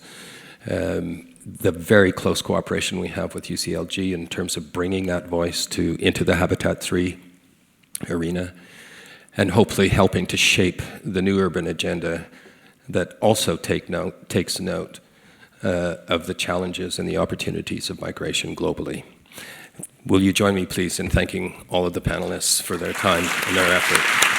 the very close cooperation we have with UCLG in terms of bringing that voice into the Habitat 3 arena, and hopefully helping to shape the new urban agenda that also takes note of the challenges and the opportunities of migration globally. Will you join me, please, in thanking all of the panelists for their time and their effort?